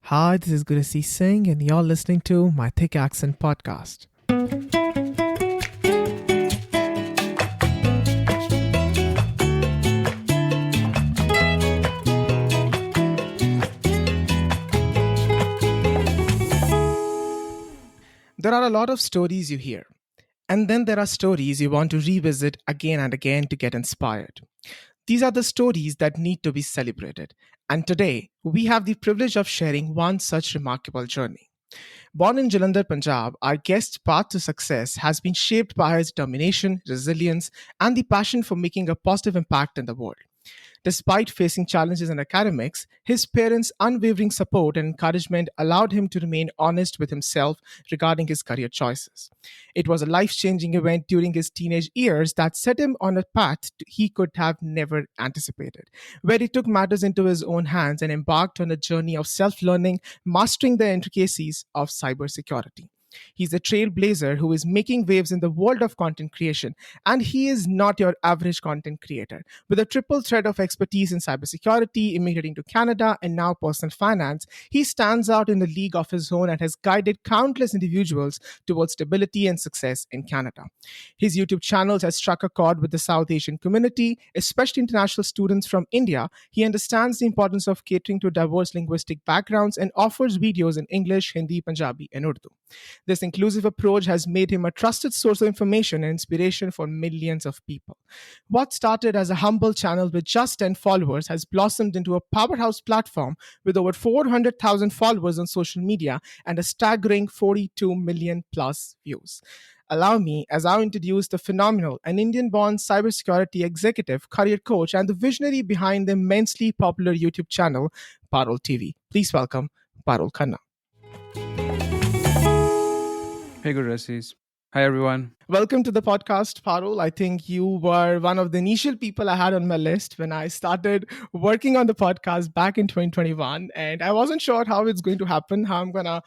Hi, this is Gurasi Singh, and you're listening to my Thick Accent podcast. There are a lot of stories you hear, and then there are stories you want to revisit again and again to get inspired. These are the stories that need to be celebrated, and today we have the privilege of sharing one such remarkable journey. Born in Jalandhar, Punjab, our guest's path to success has been shaped by his determination, resilience, and the passion for making a positive impact in the world. Despite facing challenges in academics, his parents' unwavering support and encouragement allowed him to remain honest with himself regarding his career choices. It was a life changing event during his teenage years that set him on a path he could have never anticipated, where he took matters into his own hands and embarked on a journey of self learning, mastering the intricacies of cybersecurity. He's a trailblazer who is making waves in the world of content creation, and he is not your average content creator. With a triple threat of expertise in cybersecurity, immigrating to Canada, and now personal finance, he stands out in a league of his own and has guided countless individuals towards stability and success in Canada. His YouTube channel has struck a chord with the South Asian community, especially international students from India. He understands the importance of catering to diverse linguistic backgrounds and offers videos in English, Hindi, Punjabi, and Urdu. This inclusive approach has made him a trusted source of information and inspiration for millions of people. What started as a humble channel with just 10 followers has blossomed into a powerhouse platform with over 400,000 followers on social media and a staggering 42 million plus views. Allow me as I introduce the phenomenal and Indian born cybersecurity executive, career coach, and the visionary behind the immensely popular YouTube channel, Parul TV. Please welcome Parul Khanna. Hey, good Rasis. Hi, everyone. Welcome to the podcast, Parul. I think you were one of the initial people I had on my list when I started working on the podcast back in 2021. And I wasn't sure how it's going to happen, how I'm going to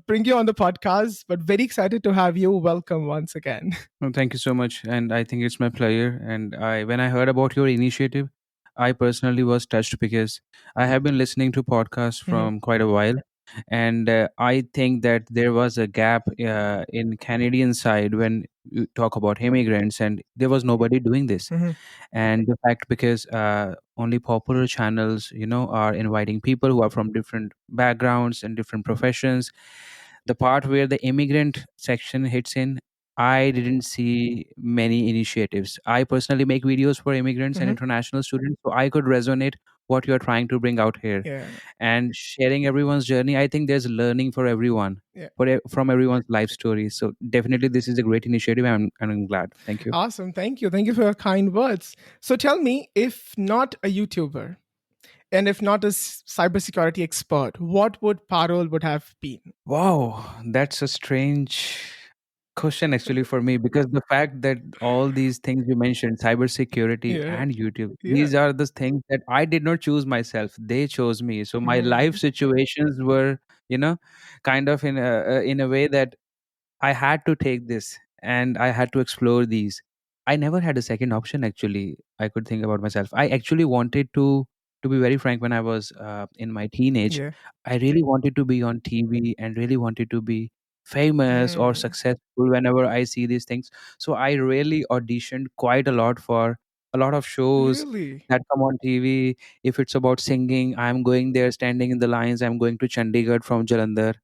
bring you on the podcast, but very excited to have you. Welcome once again. Well, thank you so much, and I think it's my pleasure. And when I heard about your initiative, I personally was touched because I have been listening to podcasts Mhm, from quite a while, and I think that there was a gap in Canadian side when you talk about immigrants, and there was nobody doing this. mhm. And the fact because only popular channels, are inviting people who are from different backgrounds and different professions. The part where the immigrant section hits in, I didn't see many initiatives. I personally make videos for immigrants and Mhm. international students, so I could resonate what you are trying to bring out here. Yeah, And sharing everyone's journey, I think there's learning for everyone, yeah. from everyone's life story. So definitely, this is a great initiative, and I'm glad. Thank you. Awesome. Thank you. Thank you for your kind words. So tell me, if not a YouTuber and if not a cybersecurity expert, what would Parul would have been? Wow, that's a strange question actually for me, because the fact that all these things you mentioned, cybersecurity Yeah, and YouTube, yeah. these are the things that I did not choose myself. They chose me. So my life Mhm. situations were, you know, kind of in a way that I had to take this and I had to explore these. I never had a second option actually. I could think about myself. I actually wanted to be very frank, when I was in my teenage, Yeah. I really wanted to be on TV and really wanted to be famous or Mm. successful whenever I see these things. So I really auditioned quite a lot for a lot of shows Really? that come on TV. If it's about singing, I'm going there, standing in the lines. I'm going to Chandigarh from Jalandhar.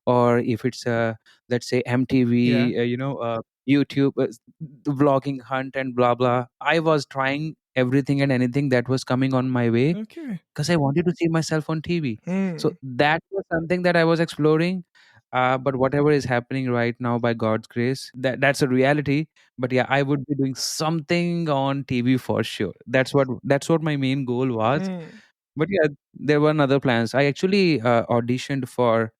Or if it's let's say Yeah. MTV, YouTube, the vlogging hunt and blah blah. I was trying everything and anything that was coming on my way Okay. because I wanted to see myself on TV. So Mm. that was something that I was exploring. But whatever is happening right now, by God's grace, that's a reality. But yeah, I would be doing something on TV for sure. That's what my main goal was. Mm. But yeah, there were other plans. I actually auditioned for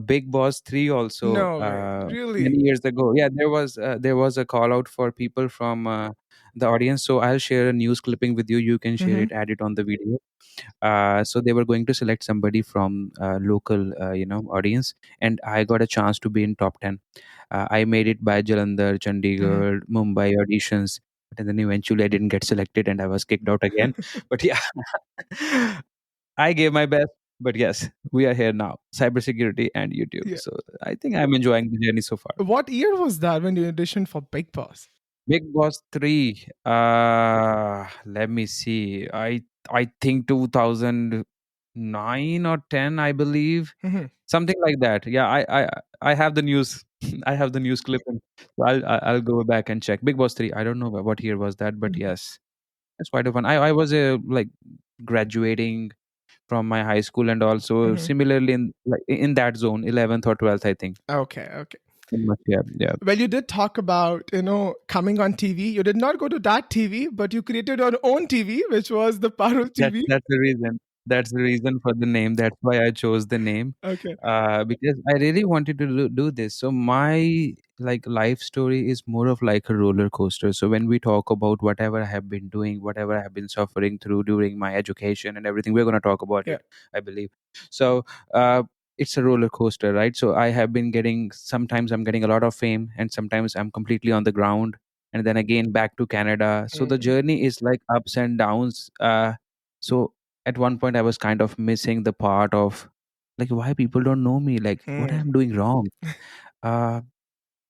Big Boss 3 also No way. many Really? years ago. Yeah, there was a call out for people from the audience. So I'll share a news clipping with you. You can share Hmm. it, add it on the video. So they were going to select somebody from local, audience, and I got a chance to be in top 10. I made it by Jalandhar, Hmm. Chandigarh, Mumbai auditions, but then eventually I didn't get selected and I was kicked out again. But yeah, I gave my best. But yes, we are here now. Cybersecurity and YouTube. Yeah. So I think I'm enjoying the journey so far. What year was that when you auditioned for Big Boss? Big Boss 3. Let me see. I think 2009 or 10, I believe. Mhm. Something like that. Yeah, I have the news. I have the news clip, and so I'll go back and check. Big Boss 3. I don't know what year was that, but Mhm. yes, that's quite a fun. I was like graduating from my high school, and also Mhm. similarly in like in that zone, 11th or 12th, I think. Okay, okay. Yeah, yeah. Well, you did talk about, coming on TV. You did not go to that TV, but you created your own TV, which was the Parul TV. That's the reason. That's the reason for the name. That's why I chose the name, Okay. because I really wanted to do this. So my like life story is more of like a roller coaster. So when we talk about whatever I have been doing, whatever I have been suffering through during my education and everything, we're gonna talk about Yeah. it, I believe. So it's a roller coaster, right? So I have been getting, sometimes I'm getting a lot of fame, and sometimes I'm completely on the ground, and then again back to Canada. So the Mm. journey is like ups and downs. So at one point I was kind of missing the part of like why people don't know me, like what Mm. I'm doing wrong. uh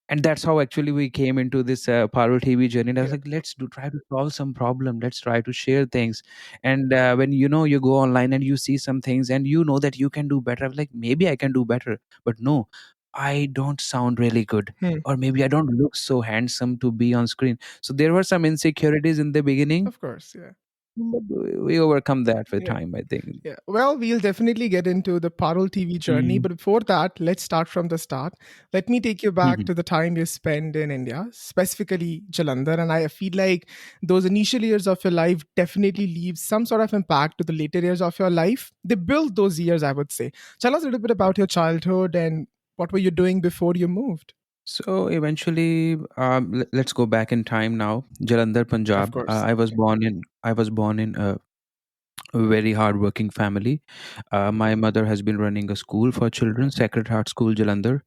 and that's how actually we came into this Parul TV journey. And I was Yeah. like, let's do try to solve some problem. Let's try to share things. And when you go online and you see some things and you know that you can do better, I was like, maybe I can do better, but no, I don't sound really good, Hmm. or maybe I don't look so handsome to be on screen. So there were some insecurities in the beginning, Of course. Yeah. but we overcome that with Yeah. time, I think. Yeah. Well, we'll definitely get into the Parul TV journey, Mm. but before that, let's start from the start. Let me take you back Mhm. to the time you spent in India, specifically Jalandhar. And I feel like those initial years of your life definitely leave some sort of impact to the later years of your life. They build those years, I would say. Tell us a little bit about your childhood and what were you doing before you moved? So eventually, let's go back in time now. Jalandhar, Of Punjab. course. I was born in a very hardworking family. My mother has been running a school for children, Sacred Heart School, Jalandhar,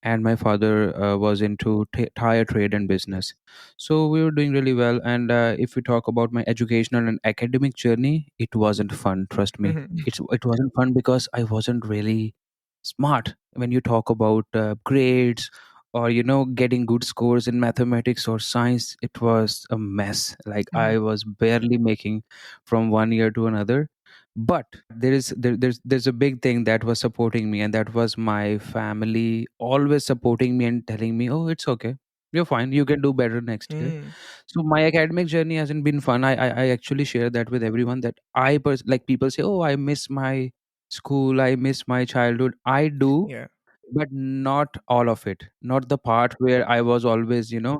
and my father was into tire trade and business. So we were doing really well. And if we talk about my educational and academic journey, it wasn't fun. Trust me, Mhm. it wasn't fun because I wasn't really smart. When you talk about grades or getting good scores in mathematics or science, it was a mess. Like I Mhm. was barely making from one year to another. But there's a big thing that was supporting me, and that was my family always supporting me and telling me, oh, it's okay, you're fine, you can do better next year. Mm. So my academic journey hasn't been fun. I actually share that with everyone, that like people say, oh, I miss my school, I miss my childhood. I do, Yeah. but not all of it. Not the part where I was always uh,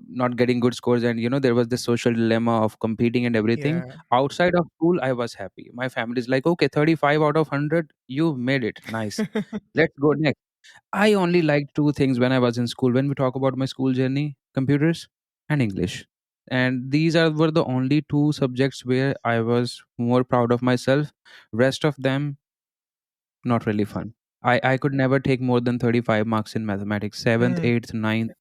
not getting good scores, and there was this social dilemma of competing and everything. Yeah. Outside of school I was happy. My family is like, okay, 35 out of 100, you made it, nice, let's go next. I only liked two things when I was in school. When we talk about my school journey, computers and English. And these were the only two subjects where I was more proud of myself. Rest of them, not really fun. I could never take more than 35 marks in mathematics, 7th, Mm. 8th, ninth,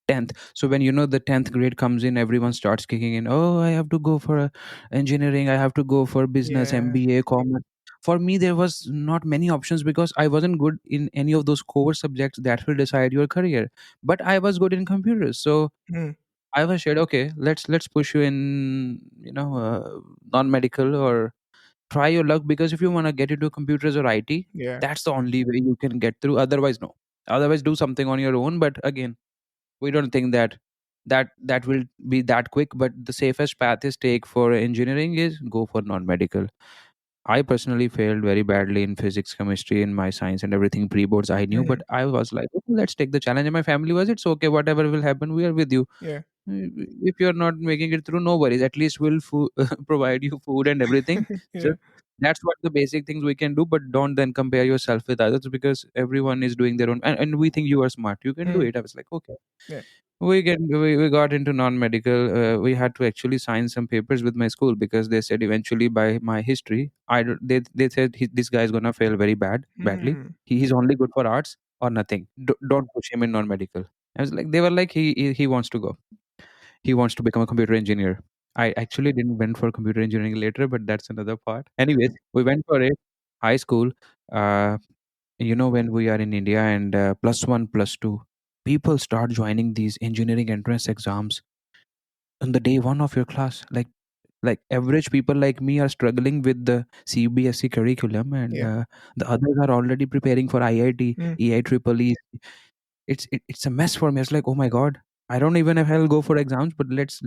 10th. So when the 10th grade comes in, everyone starts kicking in. Oh, I have to go for engineering, I have to go for business, Yeah. MBA, commerce. For me, there was not many options because I wasn't good in any of those core subjects that will decide your career. But I was good in computers. So Mm. I was said, okay, let's push you in, non-medical, or try your luck, because if you want to get into computers or IT, Yeah. that's the only way you can get through. Otherwise, no. Otherwise, do something on your own. But again, we don't think that will be that quick. But the safest path is take for engineering is go for non-medical. I personally failed very badly in physics, chemistry, in my science and everything. Pre-boards I knew, but Mhm. I was like, okay, let's take the challenge. And my family was, it's okay, whatever will happen, we are with you. Yeah. If you're not making it through, no worries. At least we'll provide you food and everything. Yeah. Just that's what the basic things we can do. But don't then compare yourself with others, because everyone is doing their own. And we think you are smart, you can do Mm. it. I was like, okay. Yeah. We got into non-medical. We had to actually sign some papers with my school, because they said eventually by my history, they said this guy is gonna fail very badly. Mm. He's only good for arts or nothing. Don't push him in non-medical. I was like, they were like, he wants to go. He wants to become a computer engineer. I actually didn't went for computer engineering later, but that's another part. Anyways, we went for it. high school, uh, when we are in India and plus one, plus two, people start joining these engineering entrance exams on the day one of your class. Like average people like me are struggling with the CBSE curriculum, and Yeah. the others are already preparing for IIT, Mm, EIEEE. It's a mess for me. It's like, oh my god, I don't even know if I'll go for exams, but let's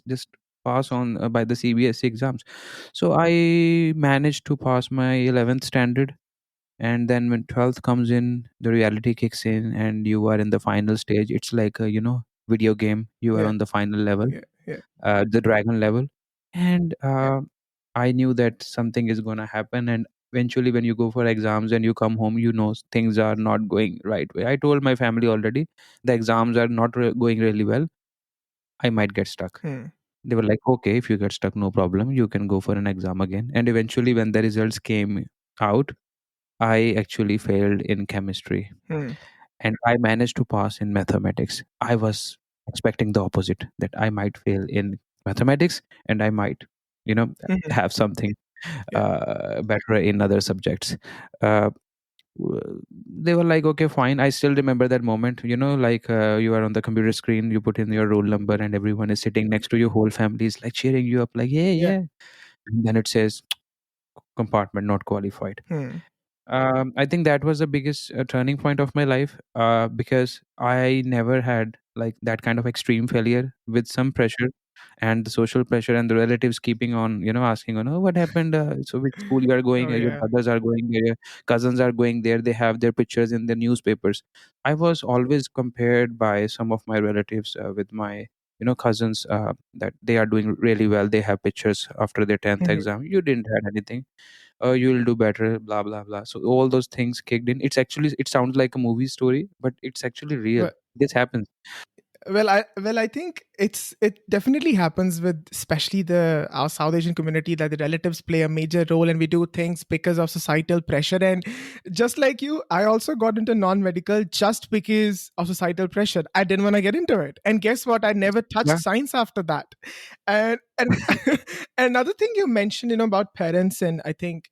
just pass on by the CBSE exams. So I managed to pass my 11th standard, and then when 12th comes in, the reality kicks in, and you are in the final stage. It's like a video game. You are yeah. on the final level, Yeah. Yeah. the dragon level, and Yeah. I knew that something is going to happen. And eventually when you go for exams and you come home, things are not going right way. I told my family already, the exams are not going really well, I might get stuck. Mm, They were like, okay, if you get stuck, no problem, you can go for an exam again. And eventually when the results came out, I actually failed in chemistry, mm, and I managed to pass in mathematics. I was expecting the opposite, that I might fail in mathematics and I might, you know, mhm. have something Yeah. better in other subjects. Uh, they were like, okay, fine. I still remember that moment, like you are on the computer screen, you put in your roll number, and everyone is sitting next to you, whole family is like cheering you up, like, yeah, Yeah. yeah. And then it says, compartment not qualified. Mm, I think that was the biggest turning point of my life, because I never had like that kind of extreme failure with some pressure and the social pressure and the relatives keeping on, asking, what happened? So which school you are going? oh Your yeah. brothers are going there, your cousins are going there. They have their pictures in the newspapers. I was always compared by some of my relatives with my cousins, that they are doing really well. They have pictures after their 10th Mhm. exam. You didn't have anything. You'll do better, blah blah blah. So all those things kicked in. It sounds like a movie story, but it's actually real. Well, This happens. I think it definitely happens with especially the our South Asian community, that the relatives play a major role, and we do things because of societal pressure. And just like you, I also got into non-medical just because of societal pressure. I didn't want to get into it, and guess what? I never touched Yeah. science after that. And another thing you mentioned, about parents, and I think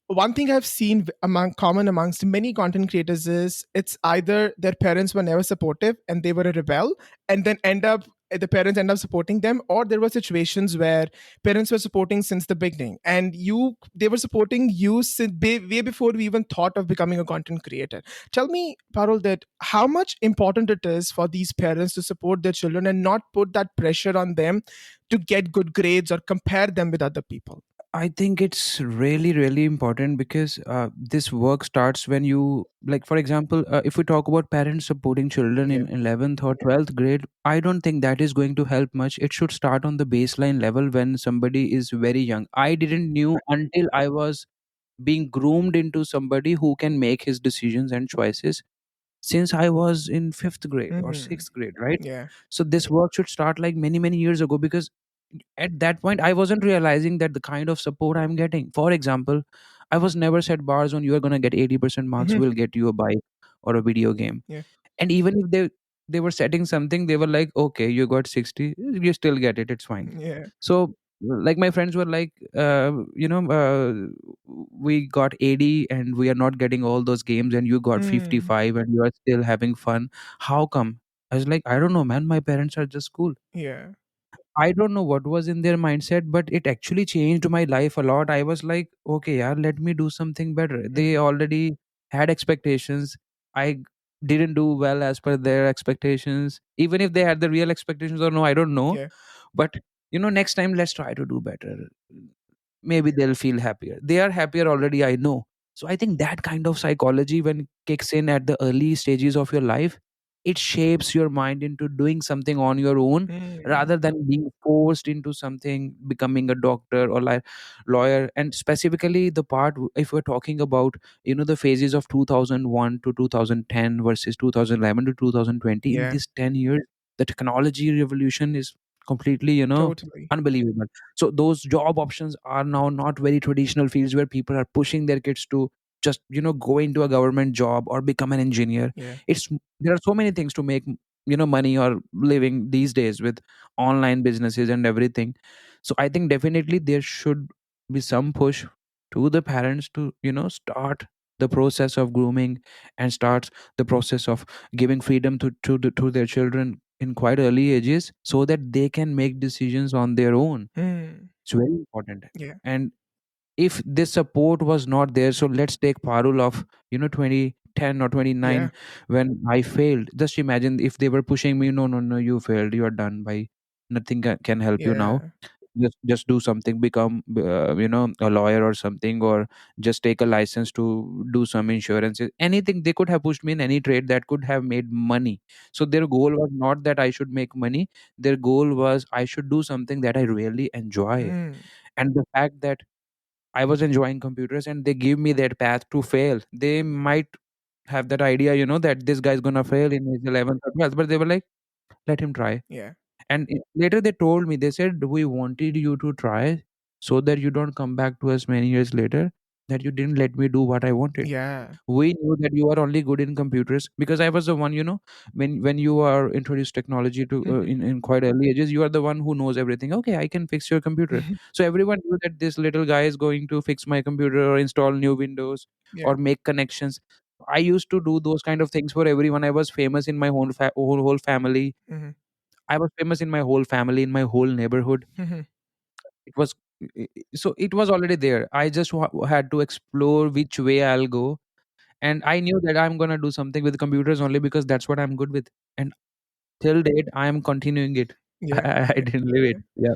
one thing I've seen amongst many content creators is it's either their parents were never supportive and they were a rebel, and then the parents end up supporting them, or there were situations where parents were supporting since the beginning, and they were supporting you since way before we even thought of becoming a content creator. Tell me, Parul, that how much important it is for these parents to support their children and not put that pressure on them to get good grades or compare them with other people. I think it's really, really important because this work starts when you, like, for example, if we talk about parents supporting children Yeah. in 11th or 12th grade, I don't think that is going to help much. It should start on the baseline level when somebody is very young. I didn't knew until I was being groomed into somebody who can make his decisions and choices since I was in fifth grade or Hmm. sixth grade, right? Yeah. So this work should start like many, many years ago, because at that point I wasn't realizing that the kind of support I'm getting. For example, I was never set bars on, you are going to get 80% marks, Hmm. will get you a bike or a video game. Yeah. And even if they were setting something, they were like, okay, you got 60, you still get it, it's fine. Yeah. So like my friends were like, we got 80 and we are not getting all those games, and you got Mm. 55 and you are still having fun. How come? I was like, I don't know, man, my parents are just cool. Yeah. I don't know what was in their mindset, but it actually changed my life a lot. I was like, okay, yeah, let me do something better. They Mm. already had expectations. I didn't do well as per their expectations. Even if they had the real expectations or no, I don't know. Yeah. But next time let's try to do better. Maybe they'll feel happier. They are happier already, I know. So I think that kind of psychology, when kicks in at the early stages of your life, it shapes your mind into doing something on your own, Mm. rather than being forced into something, becoming a doctor or like lawyer. And specifically the part, if we're talking about the phases of 2001 to 2010 versus 2011 to 2020, in Yeah. this 10 years the technology revolution is completely Totally. unbelievable. So those job options are now not very traditional fields where people are pushing their kids to just go into a government job or become an engineer. Yeah. It's There are so many things to make money or living these days with online businesses and everything. So I think definitely there should be some push to the parents to start the process of grooming and starts the process of giving freedom to their children in quite early ages so that they can make decisions on their own. Hmm. It's very important. Yeah. And if this support was not there, so let's take Parul of 2010 or Yeah. 29 when I failed. Just imagine if they were pushing me, no, no, no, you failed, you are done, by nothing can help you now. Yeah. Just do something, become a lawyer or something, or just take a license to do some insurances, anything. They could have pushed me in any trade that could have made money. So their goal was not that I should make money, their goal was I should do something that I really enjoy. Hmm. And the fact that I was enjoying computers and they give me that path to fail. They might have that idea, that this guy's gonna fail in his 11th or 12th, but they were like, let him try. Yeah. And later they told me, they said, we wanted you to try so that you don't come back to us many years later that you didn't let me do what I wanted. Yeah. We knew that you are only good in computers because I was the one, when you are introduced technology to Mhm. in quite early ages, you are the one who knows everything. Okay, I can fix your computer. So everyone knew that this little guy is going to fix my computer or install new windows Yeah. or make connections. I used to do those kind of things for everyone. I was famous in my whole family. Mhm. I was famous in my whole family, in my whole neighborhood. Mhm. It was so it was already there. I just had to explore which way I'll go, and I knew that I'm gonna do something with computers only because that's what I'm good with. And till date, I am continuing it. Yeah. I Yeah. didn't leave it. Yeah.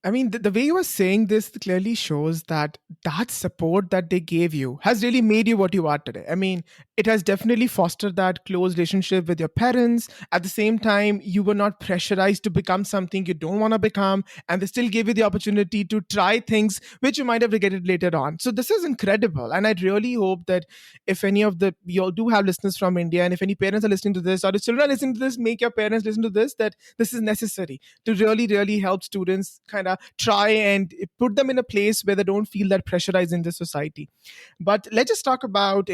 I mean, the way you were saying this clearly shows that that support that they gave you has really made you what you are today. I mean, it has definitely fostered that close relationship with your parents. At the same time, you were not pressurized to become something you don't want to become, and they still gave you the opportunity to try things which you might have regretted later on. So this is incredible, and I'd really hope that if any of the you all do have listeners from India, and if any parents are listening to this or the children are listening to this, make your parents listen to this. That this is necessary to really, really help students kind of try and put them in a place where they don't feel that pressurized in the society. But let's just talk about,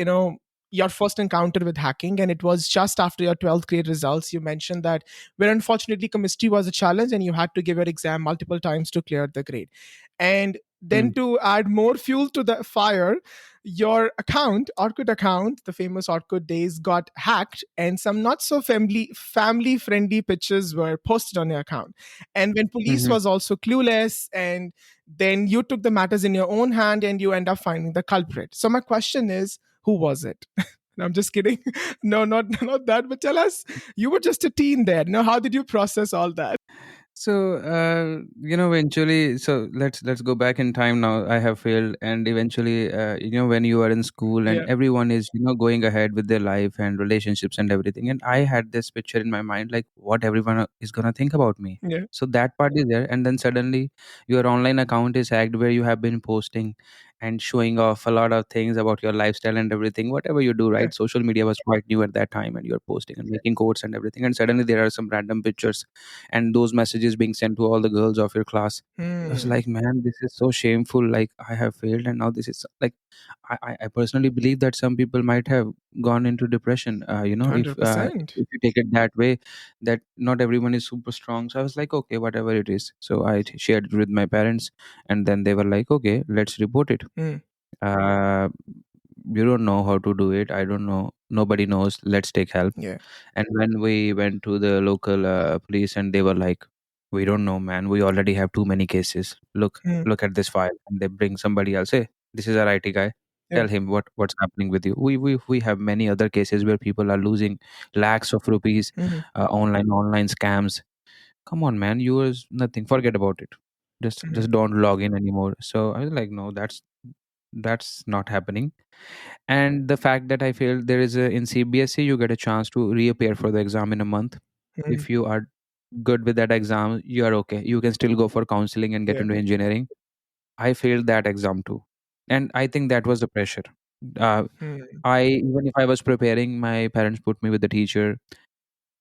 your first encounter with hacking, and it was just after your 12th grade results. You mentioned that where unfortunately chemistry was a challenge and you had to give your exam multiple times to clear the grade. And then Mm. to add more fuel to the fire, your account, Orkut account, the famous Orkut days, got hacked, and some not so family friendly pictures were posted on your account. And when police Mhm. was also clueless, and then you took the matters in your own hand and you end up finding the culprit. So my question is, who was it? No, I'm just kidding. No, not that. But tell us, you were just a teen there. Now, how did you process all that? So eventually, so let's go back in time now. I have failed, and eventually, when you are in school and Yeah, everyone is going ahead with their life and relationships and everything, and I had this picture in my mind, like what everyone is gonna think about me. yeah, So that part is there, and then suddenly your online account is hacked, where you have been posting and showing off a lot of things about your lifestyle and everything, whatever you do, yeah. right? Social media was quite new at that time, and you're posting and making quotes and everything, and suddenly there are some random pictures and those messages being sent to all the girls of your class. I was Hmm. like, man, this is so shameful. Like, I have failed, and now this is like, I personally believe that some people might have gone into depression. Hundred percent. If you take it that way, that not everyone is super strong. So I was like, okay, whatever it is. So I shared it with my parents, and then they were like, okay, let's report it. Hmm. Uh, you don't know how to do it. I don't know. Nobody knows. Let's take help. Yeah. And when we went to the local police, and they were like, "We don't know, man. We already have too many cases. Hmm. Look at this file." And they bring somebody else. Hey, this is our IT guy. Yeah. Tell him what's happening with you. We have many other cases where people are losing lakhs of rupees, Hmm. online scams. Come on, man. Yours nothing. Forget about it. Hmm. Just don't log in anymore. So I was like, no, that's not happening. And the fact that I failed, there is a in CBSE, you get a chance to reappear for the exam in a month. Hmm. If you are good with that exam, you are okay. You can still go for counseling and get Yeah. into engineering. I failed that exam too, and I think that was the pressure. Uh, Hmm. I Even if I was preparing, my parents put me with the teacher.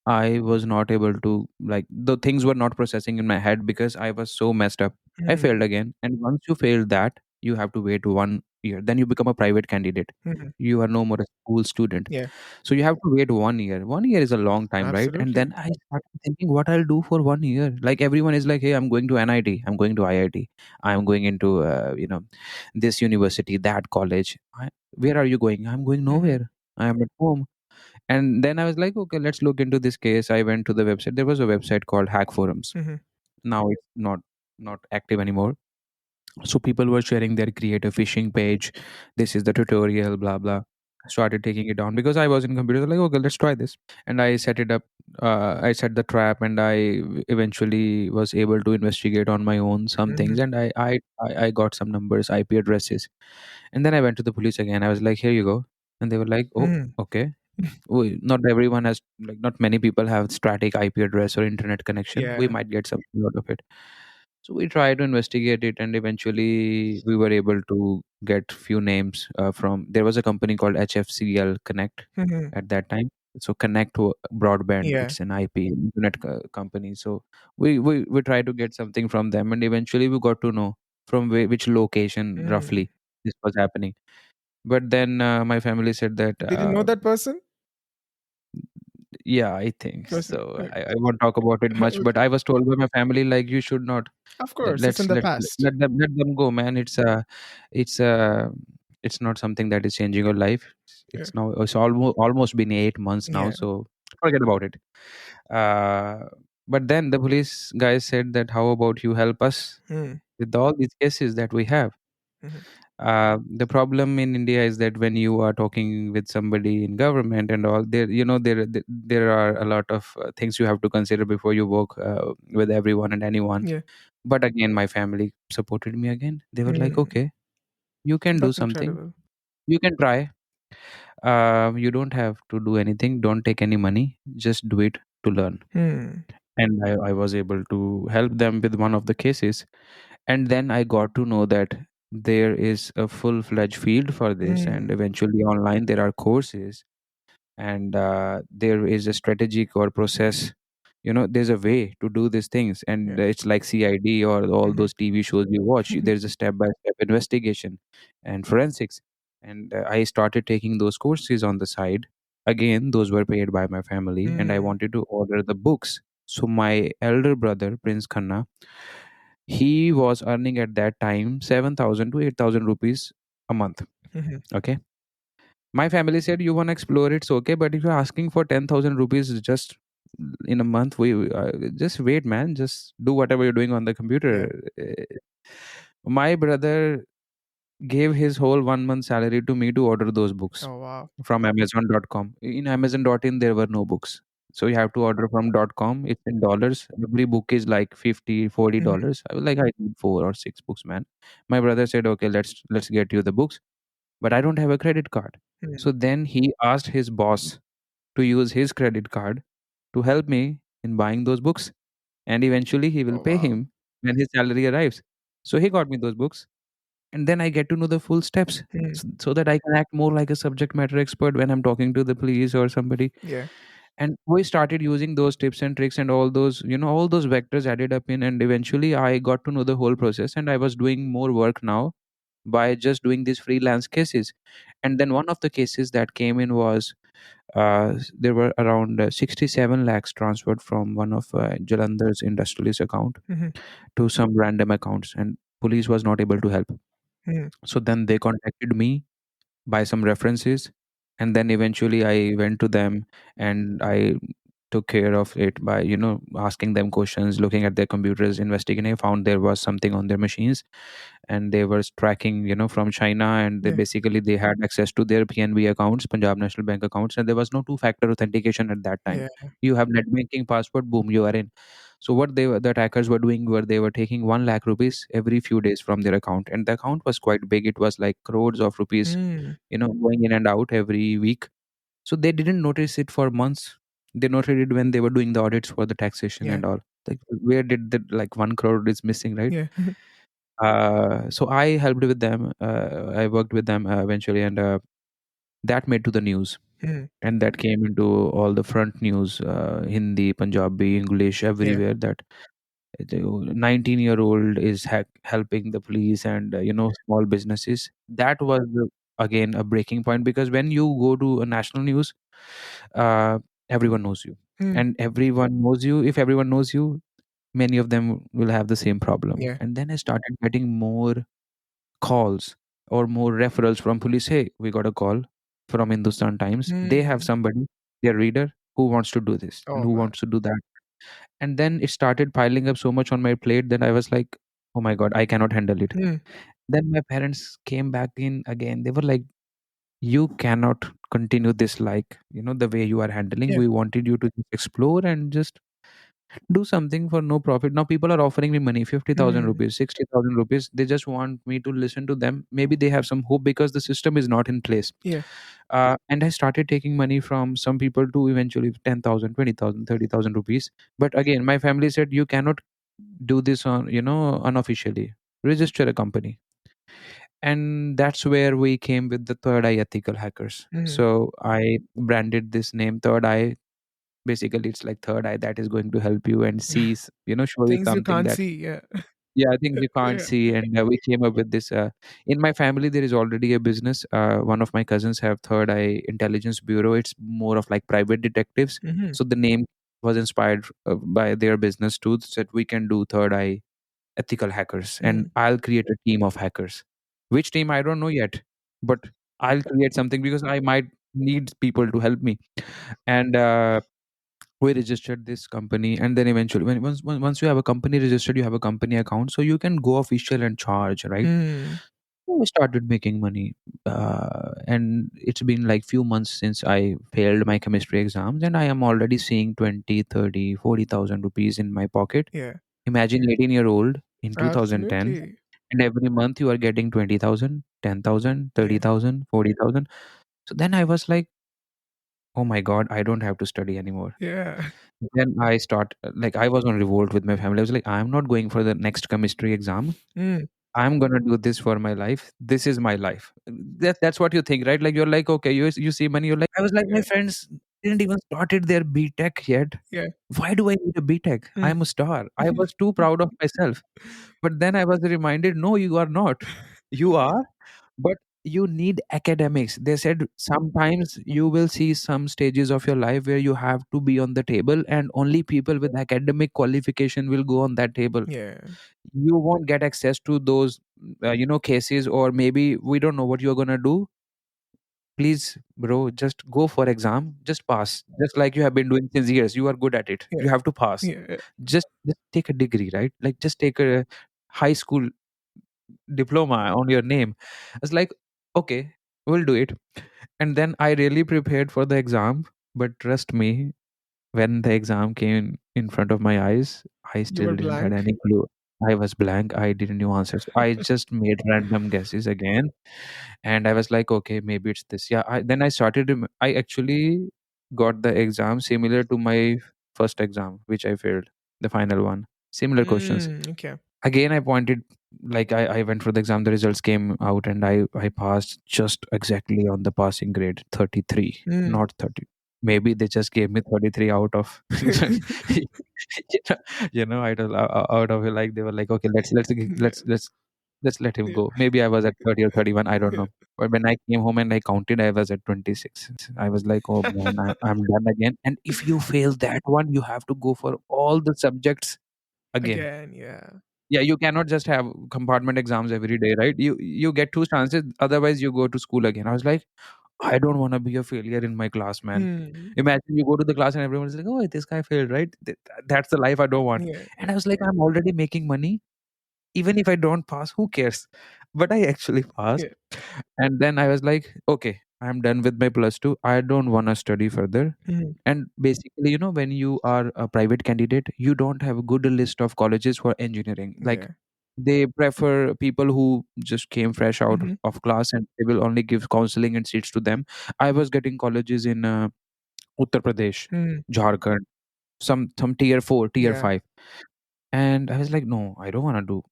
I was not able to, like, the things were not processing in my head because I was so messed up. I failed Hmm. again, and once you fail that, you have to wait 1 year, then you become a private candidate. Mhm. You are no more a school student. Yeah, So you have to wait 1 year. 1 year is a long time, right? And absolutely. then I started thinking what I'll do for 1 year. Like everyone is like, hey, I'm going to NIT, I'm going to IIT, I'm going into this university, that college. Where are you going? I'm going Mhm. nowhere. I am at home. And then I was like, okay, let's look into this case. I went to the website. There was a website called Hack Forums. Mhm. Now it's not active anymore. So people were sharing their create a phishing page. This is the tutorial, blah blah. I started taking it down because I was in computer. Like, okay, let's try this. And I set it up. I set the trap, and I eventually was able to investigate on my own some things. Mhm. And I got some numbers, IP addresses. And then I went to the police again. I was like, here you go. And they were like, oh, Mhm. okay. Not everyone has, like, not many people have static IP address or internet connection. We Yeah. might get something out of it. So we tried to investigate it, and eventually we were able to get few names from. There was a company called HFCL Connect Mhm. at that time. So Connect Broadband, Yeah. it's an IP internet company. So we tried to get something from them, and eventually we got to know from which location Mm. roughly this was happening. But then my family said that. Did you know that person? Yeah, I think Person. so. I won't talk about it much, but Okay. I was told by my family like you should not. Of course, it's in Let's the past. let them go, man. It's it's not something that is changing your life. Yeah. It's almost been 8 months now, Yeah. so forget about it. Uh, but then the police guys said that how about you help us Mm. with all these cases that we have. Mhm. The problem in India is that when you are talking with somebody in government and all, there are a lot of things you have to consider before you work with everyone and anyone. Yeah. But again, my family supported me again. They were like, Mm. okay, you can do That's something, incredible. you can try. You don't have to do anything, don't take any money, just do it to learn. Hmm. And I was able to help them with one of the cases. And then I got to know that there is a full-fledged field for this, and Mm. eventually online there are courses, and there is a strategic or process. There's a way to do these things, and Yeah. it's like CID or all Mhm. those TV shows you watch. There's a step-by-step investigation and forensics. And I started taking those courses on the side. Again, those were paid by my family, and I Mm. wanted to order the books. So my elder brother, Prince Khanna, he was earning at that time 7,000 to 8,000 rupees a month. Mhm. Okay. My family said, you want to explore, it's okay. But if you're asking for 10,000 rupees just in a month, we just wait, man. Just do whatever you're doing on the Yeah. computer. My brother gave his whole 1 month salary to me to order those books Oh wow. from Amazon.com. In Amazon.in, there were no books. So you have to order from .com. It's in dollars. Every book is like 50, forty Mhm. dollars I was like, I need 4 or 6 books, man. My brother said, okay, let's get you the books. But I don't have a credit card. Mm. So then he asked his boss to use his credit card to help me in buying those books. And eventually he will Oh pay wow. him when his salary arrives. So he got me those books, and then I get to know the full steps, Mm. so that I can act more like a subject matter expert when I'm talking to the police or somebody. Yeah. And we started using those tips and tricks, and all those vectors added up in, and eventually I got to know the whole process, and I was doing more work now by just doing these freelance cases. And then one of the cases that came in was there were around 67 lakhs transferred from one of Jalandhar's industrialist account Mhm. to some random accounts, and police was not able to help. Mm. So then they contacted me by some references, and then eventually I went to them, and I took care of it by asking them questions, looking at their computers, investigating. I found there was something on their machines, and they were tracking from China, and Yeah. they had access to their PNB accounts, Punjab National Bank accounts, and there was no two-factor authentication at that time. Yeah. You have net banking, passport, boom, you are in. So what the attackers were doing were they were taking 1 lakh rupees every few days from their account, and the account was quite big. It was like crores of rupees, Mm. going in and out every week. So they didn't notice it for months. They noted it when they were doing the audits for the taxation Yeah. and all. Like, where did the like 1 crore is missing, right? Yeah. So I helped with them. I worked with them eventually, and that made to the news, Mm. and that came into all the front news, Hindi, Punjabi, English, Yeah. everywhere. That The 19-year-old is helping the police and small businesses. That was again a breaking point, because when you go to a national news, uh, everyone knows you, Mm. and everyone knows you. If everyone knows you, many of them will have the same problem. Yeah. And then I started getting more calls or more referrals from police. Hey, we got a call from Hindustan Times. They have Mm. somebody, their reader, who wants to do this and Oh who man. wants to do that. And then it started piling up so much on my plate that I was like, oh my God, I cannot handle it. Mm. Then my parents came back in again. They were like, you cannot continue this, like, the way you are handling. Yeah. We wanted you to just explore and just do something for no profit. Now people are offering me money, 50,000 Mm. rupees, 60,000 rupees. They just want me to listen to them. Maybe they have some hope because the system is not in place. Yeah. And I started taking money from some people to eventually 10,000, 20,000, 30,000 rupees. But again, my family said, you cannot do this on, unofficially. Register a company. And that's where we came with the Third Eye Ethical Hackers. Mm. So I branded this name Third Eye. Basically, it's like third eye that is going to help you and see, show you Things you something can't that, see. Yeah. yeah, things you can't Yeah. see. And we came up with this. In my family, there is already a business. One of my cousins have Third Eye Intelligence Bureau. It's more of like private detectives. Mm-hmm. So the name was inspired by their business too. That we can do Third Eye Ethical Hackers, and Mm. I'll create a team of hackers. Which team I don't know yet, but I'll create something because I might need people to help me. And we registered this company, and then eventually once you have a company registered, you have a company account, so you can go official and charge, right? Mm. So we started making money, and it's been like few months since I failed my chemistry exams, and I am already seeing 20, 30, 40,000 rupees in my pocket. Yeah. Imagine 18-year-old in 2010, Absolutely. and every month you are getting 20,000, 10,000, thirty Yeah. thousand, 40,000. So then I was like, oh my God, I don't have to study anymore. Yeah. Then I start like I was on revolt with my family. I was like, I'm not going for the next chemistry exam. Mm. I'm gonna do this for my life. This is my life. That's what you think, right? Like you're like, okay, you see money. You're like, I was like, my Yeah. friends didn't even started their B Tech yet. Yeah. Why do I need a B Tech? Mm. I'm a star. I was too proud of myself. But then I was reminded, no, you are not. You are, but you need academics. They said sometimes you will see some stages of your life where you have to be on the table, and only people with academic qualification will go on that table. Yeah. You won't get access to those cases, or maybe we don't know what you're going to do. Please, bro, just go for exam, just pass, just like you have been doing since years. You are good at it, Yeah. you have to pass. Yeah. Just take a degree, right? Like just take a high school diploma on your name. It's like, okay, we'll do it. And then I really prepared for the exam, but trust me, when the exam came in front of my eyes, I You still were didn't had blank. any clue. I was blank. I didn't know answers. I just made random guesses again, and I was like, okay, maybe it's this. Yeah. Then I started. I actually got the exam similar to my first exam, which I failed, the final one. Similar questions. Mm. Okay. Again, I pointed, like I went for the exam, the results came out, and I passed just exactly on the passing grade, 33, Mm. not 30. Maybe they just gave me 33 out of I don't out of it, like they were like, okay, Yeah. let's let him Yeah. go. Maybe I was at 30 or 31, I don't Yeah. know. But when I came home and I counted, I was at 26. I was like, oh man, I'm done again. And if you fail that one, you have to go for all the subjects again. Again. Yeah. Yeah, you cannot just have compartment exams every day, right? You get two chances, otherwise you go to school again. I was like, I don't want to be a failure in my class, man. Hmm. Imagine you go to the class and everyone's like, oh, this guy failed, right? That's the life I don't want. Yeah. And I was like, I'm already making money. Even if I don't pass, who cares? But I actually passed. Yeah. And then I was like, okay, I'm done with my plus two. I don't want to study further. Hmm. And basically, when you are a private candidate, you don't have a good list of colleges for engineering. Like Yeah. they prefer people who just came fresh out Hmm. of class, and they will only give counseling and seats to them. I was getting colleges in Uttar Pradesh, Hmm. Jharkhand, some tier 4, tier Yeah. 5. And I was like, no, I don't want to do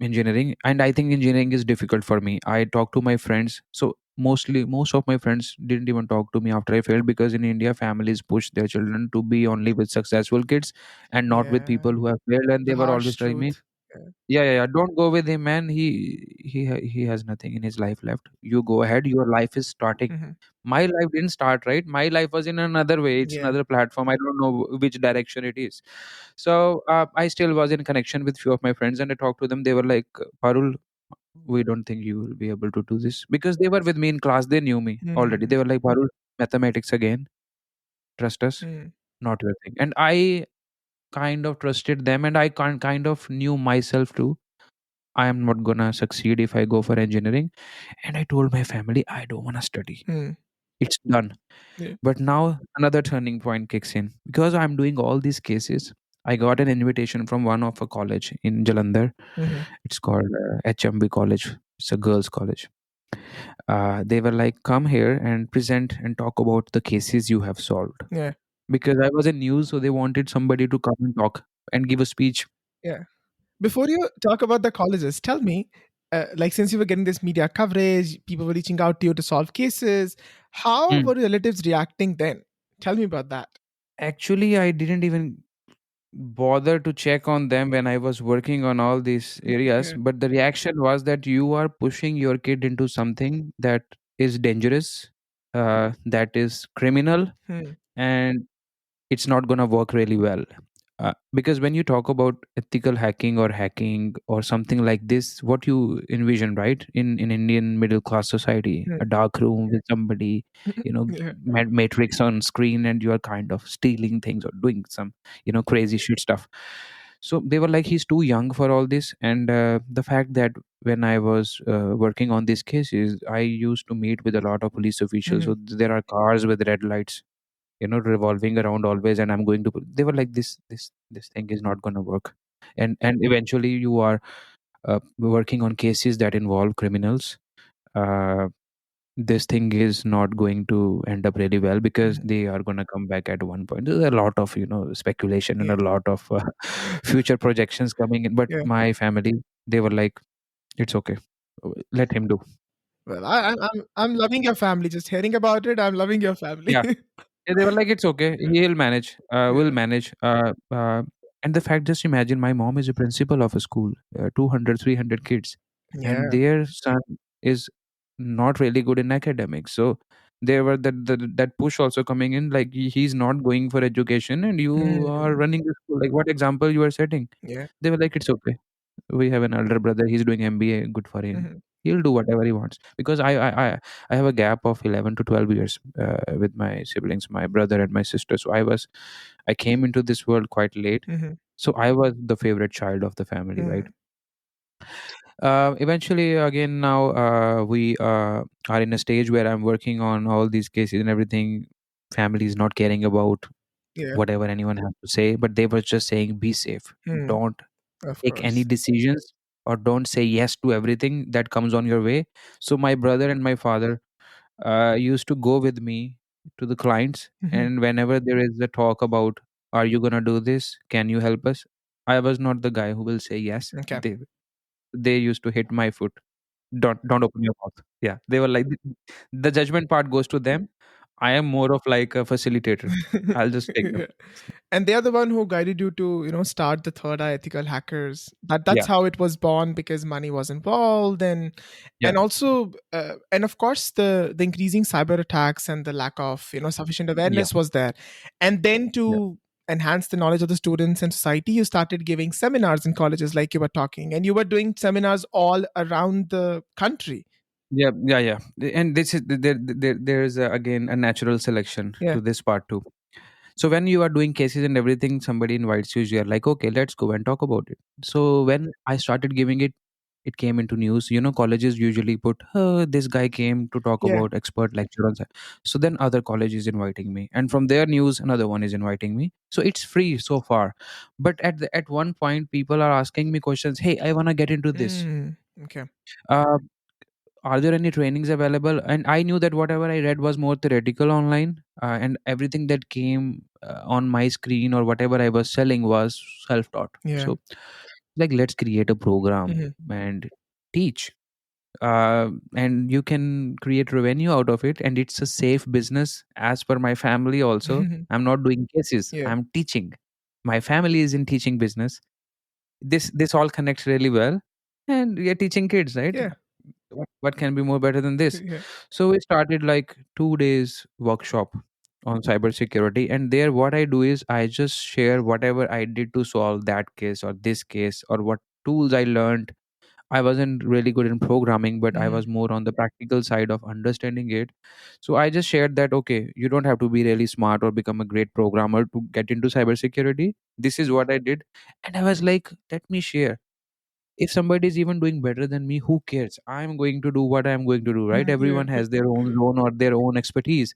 engineering, and I think engineering is difficult for me. I talk to my friends. So Mostly, most of my friends didn't even talk to me after I failed, because in India, families push their children to be only with successful kids and not with people Yeah. who have failed. And The they were harsh always telling me, truth. Yeah. "Yeah, yeah, yeah, don't go with him, man. He has nothing in his life left. You go ahead. Your life is starting." Hmm. My life didn't start, right? My life was in another way. It's Yeah. another platform. I don't know which direction it is. So I still was in connection with few of my friends, and I talked to them. They were like, "Parul, we don't think you will be able to do this," because they were with me in class. They knew me already. They Mm. were like, "Parul, mathematics again. Trust us, Mm. not your thing." And I kind of trusted them, and I kind of knew myself too. I am not gonna succeed if I go for engineering. And I told my family, I don't wanna study. Mm. It's done. Yeah. But now another turning point kicks in. Because I'm doing all these cases, I got an invitation from one of a college in Jalandhar. Hmm. It's called HMB College. It's a girls' college. They were like, come here and present and talk about the cases you have solved. Yeah. Because I was in news, so they wanted somebody to come and talk and give a speech. Yeah. Before you talk about the colleges, tell me, like since you were getting this media coverage, people were reaching out to you to solve cases. How Hmm. were your relatives reacting then? Tell me about that. Actually, I didn't even bother to check on them when I was working on all these areas. Yeah. But the reaction was that you are pushing your kid into something that is dangerous, that is criminal, Hmm. and it's not going to work really well. Because when you talk about ethical hacking or hacking or something like this, what you envision, right? In Indian middle class society, Hmm. a dark room with somebody, Yeah. matrix on screen, and you are kind of stealing things or doing some, crazy shit stuff. So they were like, he's too young for all this. And the fact that when I was working on these cases, I used to meet with a lot of police officials. Hmm. So there are cars with red lights, revolving around always, and I'm going to they were like, this thing is not going to work. And eventually you are working on cases that involve criminals. uh, this thing is not going to end up really well, because Hmm. they are going to come back at one point. There's a lot of speculation and a Yeah. lot of future projections coming in, but Yeah. my family, they were like, it's okay, let him do. Well, I'm loving your family. Just hearing about it, I'm loving your family. Yeah. Yeah, they were like, "It's okay. Yeah. He'll manage. We'll Yeah. manage." And the fact, just imagine, my mom is a principal of a school, 200, 300 kids, and Yeah. their son is not really good in academics. So there were that push also coming in, like, he's not going for education, and you are Hmm. running the school. Like, what example you are setting? Yeah. They were like, "It's okay. We have an elder brother. He's doing MBA. Good for him. Hmm. He'll do whatever he wants." Because I have a gap of 11 to 12 years with my siblings, my brother and my sister. So I came into this world quite late. Hmm. So I was the favorite child of the family, right? Hmm. Eventually, again, now we are in a stage where I'm working on all these cases and everything. Family is not caring about Yeah. whatever anyone has to say, but they were just saying, be safe. Hmm. Don't Of take any course. decisions, or don't say yes to everything that comes on your way. So my brother and my father used to go with me to the clients, Hmm. and whenever there is a talk about, are you gonna do this, can you help us, I was not the guy who will say yes. Okay. They used to hit my foot. Don't open your mouth. Yeah, they were like, the judgment part goes to them. I am more of like a facilitator. I'll just take them. Yeah. And they are the one who guided you to, start the Third Eye Ethical Hackers. That's Yeah, how it was born because money was involved, yeah, and also and of course the increasing cyber attacks and the lack of sufficient yeah, awareness was there. And then yeah. to enhance the knowledge of the students and society, you started giving seminars in colleges, like you were talking, and you were doing seminars all around the country. Yeah, yeah, yeah. And this is there is again a natural selection Yeah. to this part too. So when you are doing cases and everything, somebody invites you, you're like, okay, let's go and talk about it. So when I started giving it, it came into news. Colleges usually put, oh, this guy came to talk Yeah. about expert lecture on that. So then other college is inviting me, and from their news, another one is inviting me. So it's free so far. But at one point, people are asking me questions. Hey, I wanna get into this. Mm. Okay. Uh, are there any trainings available? And I knew that whatever I read was more theoretical online, and everything that came on my screen or whatever I was selling was self taught. Yeah. So, like, let's create a program Hmm. and teach. and you can create revenue out of it, and it's a safe business as per my family also. I'm not doing cases, Yeah. I'm teaching. My family is in teaching business. This all connects really well, and we are teaching kids, right? Yeah. What can be more better than this? Yeah. So we started like 2 days workshop on cybersecurity, and there what I do is I just share whatever I did to solve that case or this case, or what tools I learned. I wasn't really good in programming, but I Mhm. was more on the practical side of understanding it. So I just shared that, okay, you don't have to be really smart or become a great programmer to get into cybersecurity. This is what I did. And I was like, let me share. If somebody is even doing better than me, who cares? I'm going to do what I'm going to do, right? Yeah. Everyone has their own zone or their own expertise.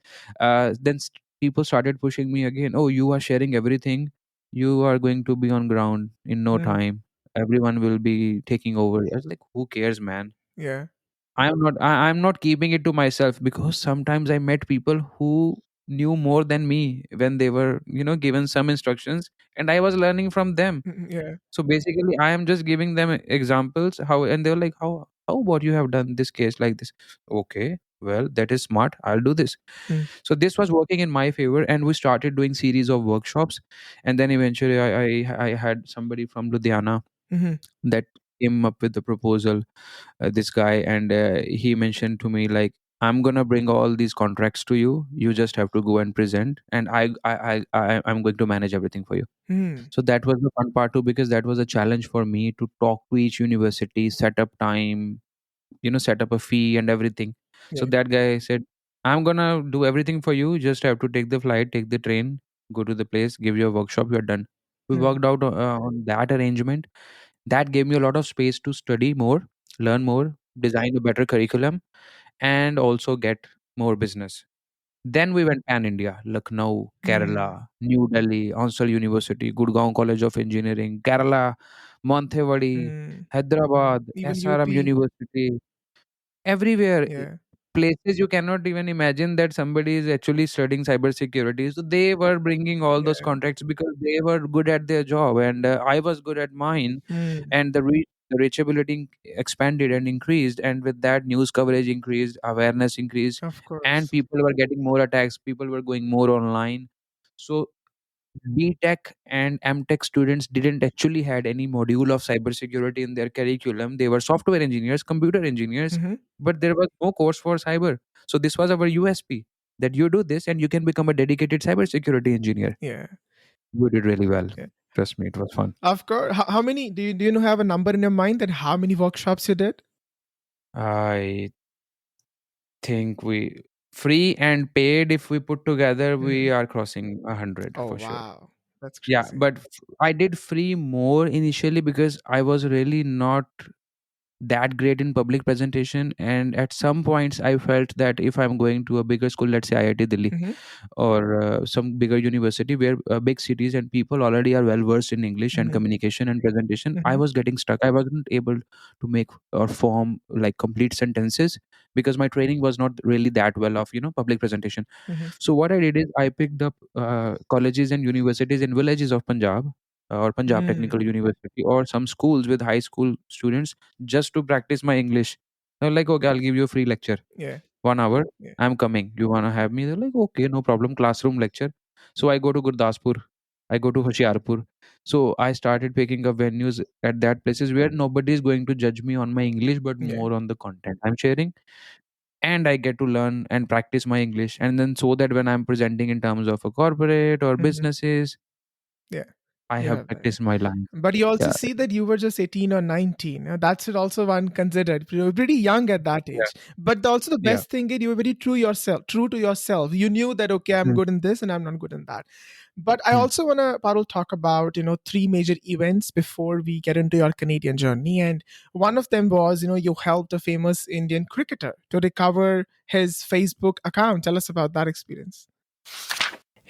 People started pushing me again. Oh, you are sharing everything. You are going to be on ground in no Mm. time. Everyone will be taking over. I was like, who cares, man? Yeah. I'm not keeping it to myself, because sometimes I met people who knew more than me when they were, given some instructions, and I was learning from them. Yeah. So basically, I am just giving them examples how, and they're like, how about you have done this case like this? Okay, well, that is smart. I'll do this. Mm. So this was working in my favor, and we started doing series of workshops, and then eventually, I had somebody from Ludhiana Mhm. that came up with the proposal. This guy, and he mentioned to me like, I'm gonna bring all these contracts to you. You just have to go and present, and I'm going to manage everything for you. Mm. So that was the fun part too, because that was a challenge for me to talk to each university, set up time, set up a fee and everything. So Yeah. that guy said, I'm gonna do everything for you. Just have to take the flight, take the train, go to the place, give you a workshop, you're done. We Mm. worked out on that arrangement. That gave me a lot of space to study more, learn more, design a better curriculum, and also get more business. Then we went pan India, Lucknow, Mm. Kerala, New Delhi, Onsal University, Gurgaon College of Engineering, Kerala, Monthewadi, Mm. Hyderabad, Even SRM UP. University, everywhere. Yeah. Places you cannot even imagine that somebody is actually studying cybersecurity. So they were bringing all those Yeah. contracts because they were good at their job, and I was good at mine, Mm. and the reachability expanded and increased, and with that, news coverage increased, awareness increased, Of and course. people were getting more attacks. People were going more online. So BTech and MTech students didn't actually had any module of cybersecurity in their curriculum. They were software engineers, computer engineers, Mhm. but there was no course for cyber. So this was our USP, that you do this and you can become a dedicated cybersecurity engineer. Yeah. We did really well. Yeah. Trust me, it was fun. Of course. How many do you know have a number in your mind that how many workshops you did? I think we free and paid, if we put together, we Mm. are crossing 100 Oh for sure. wow. That's Yeah, crazy. but I did free more initially because I was really not that great in public presentation, and at some points I felt that if I'm going to a bigger school, let's say IIT Delhi, Mhm. or some bigger university where big cities and people already are well versed in English and Mhm. communication and presentation, I Mhm. was getting stuck. I wasn't able to make or form like complete sentences, because my training was not really that well of public presentation. Mhm. So what I did is I picked up colleges and universities in villages of Punjab, or Punjab Mm. Technical University, or some schools with high school students, just to practice my English. They're like, okay, I'll give you a free lecture, Yeah. 1 hour. Yeah. I'm coming. You wanna have me? They're like, okay, no problem. Classroom lecture. So I go to Gurdaspur. I go to Hoshiarpur. So I started picking up venues at that places where nobody is going to judge me on my English, but Yeah. more on the content I'm sharing, and I get to learn and practice my English. And then so that when I'm presenting in terms of a corporate or Mhm. businesses, Yeah. I You have have that. Yeah. practiced my lines. But you also Yeah, see that you were just 18 or 19. That's it also one considered. You were pretty young at that yeah, age. But also the yeah. best thing is you were very true to yourself. You knew that okay, I'm Mm, good in this and I'm not good in that. But I mm. also wanna, Parul, talk about, three major events before we get into your Canadian journey. And one of them was, you helped a famous Indian cricketer to recover his Facebook account. Tell us about that experience.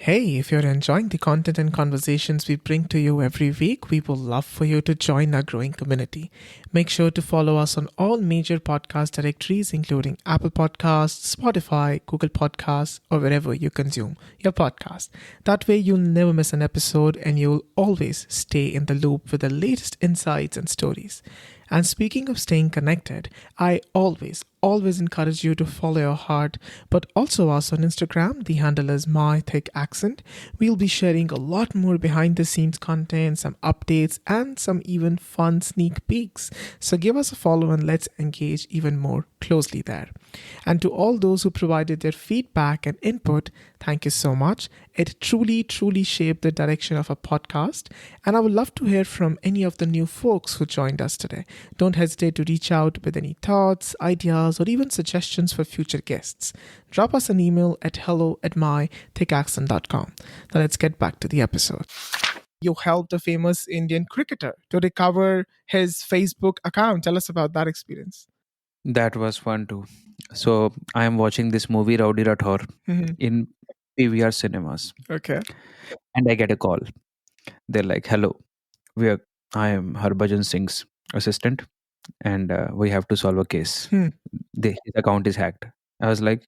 Hey, if you're enjoying the content and conversations we bring to you every week, we would love for you to join our growing community. Make sure to follow us on all major podcast directories, including Apple Podcasts, Spotify, Google Podcasts, or wherever you consume your podcast. That way, you'll never miss an episode and you'll always stay in the loop with the latest insights and stories. And speaking of staying connected, I always encourage you to follow your heart, but also us on Instagram. The handle is My Thick Accent. We'll be sharing a lot more behind the scenes content, some updates, and some even fun sneak peeks. So give us a follow and let's engage even more closely there. And to all those who provided their feedback and input, thank you so much. It truly shaped the direction of our podcast. And I would love to hear from any of the new folks who joined us today. Don't hesitate to reach out with any thoughts, ideas, or even suggestions for future guests. Drop us an email at hello@mythickaccent.com. Now let's get back to the episode. You helped a famous Indian cricketer to recover his Facebook account. Tell us about that experience. That was fun too. So I am watching this movie Rowdy Rathore Mhm. in PVR cinemas, Okay. and I get a call. They're like, "Hello, we are. I am Harbhajan Singh's assistant, and we have to solve a case. Hmm. His account is hacked." I was like,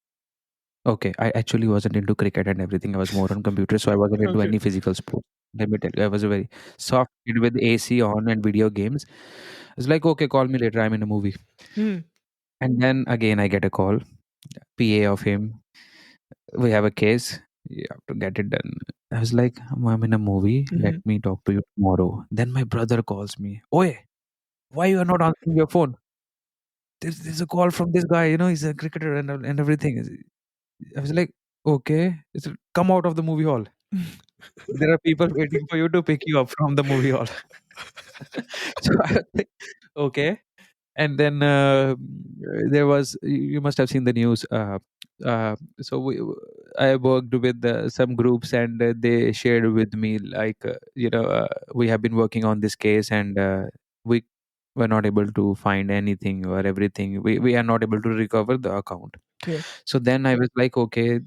"Okay." I actually wasn't into cricket and everything. I was more on computer, so I wasn't into Okay. any physical sport. Let me tell you, I was a very soft kid with AC on and video games. It's like, "Okay, call me later. I'm in a movie." Hmm. And then again, I get a call, PA of him. We have a case. You have to get it done. I was like, I'm in a movie. Let Mhm. me talk to you tomorrow. Then my brother calls me. Oi, why you are not answering your phone? There's a call from this guy. He's a cricketer and everything. I was like, okay, come out of the movie hall. There are people waiting for you to pick you up from the movie hall. So I was like, okay. And then there was, you must have seen the news. So I worked with some groups, and they shared with me like, we have been working on this case, and we were not able to find anything or everything. We are not able to recover the account. Yeah. So then I was like, okay,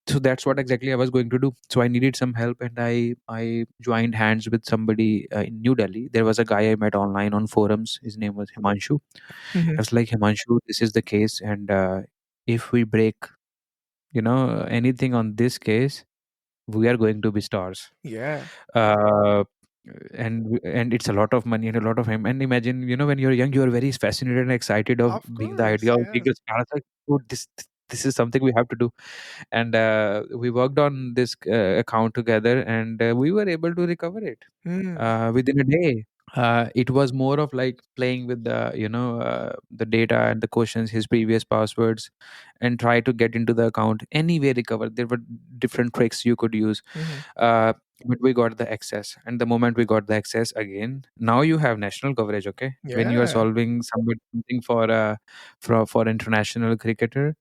so that's what exactly I was going to do. So I needed some help, and I joined hands with somebody in New Delhi. There was a guy I met online on forums. His name was Himanshu. I Mhm. was like, Himanshu, this is the case, and if we break, anything on this case, we are going to be stars. Yeah. Uh, and it's a lot of money and a lot of time. And imagine, when you're young, you are very fascinated and excited of Of being the course. idea of Yeah. being a star. It's like, oh, this is something we have to do. And we worked on this account together, and we were able to recover it Hmm. within a day. It was more of like playing with the data and the questions, his previous passwords, and try to get into the account anyway. Recover. There were different tricks you could use, Mhm. uh, but we got the access. And the moment we got the access again, now you have national coverage. Okay, when you are Yeah. solving something for international cricketer,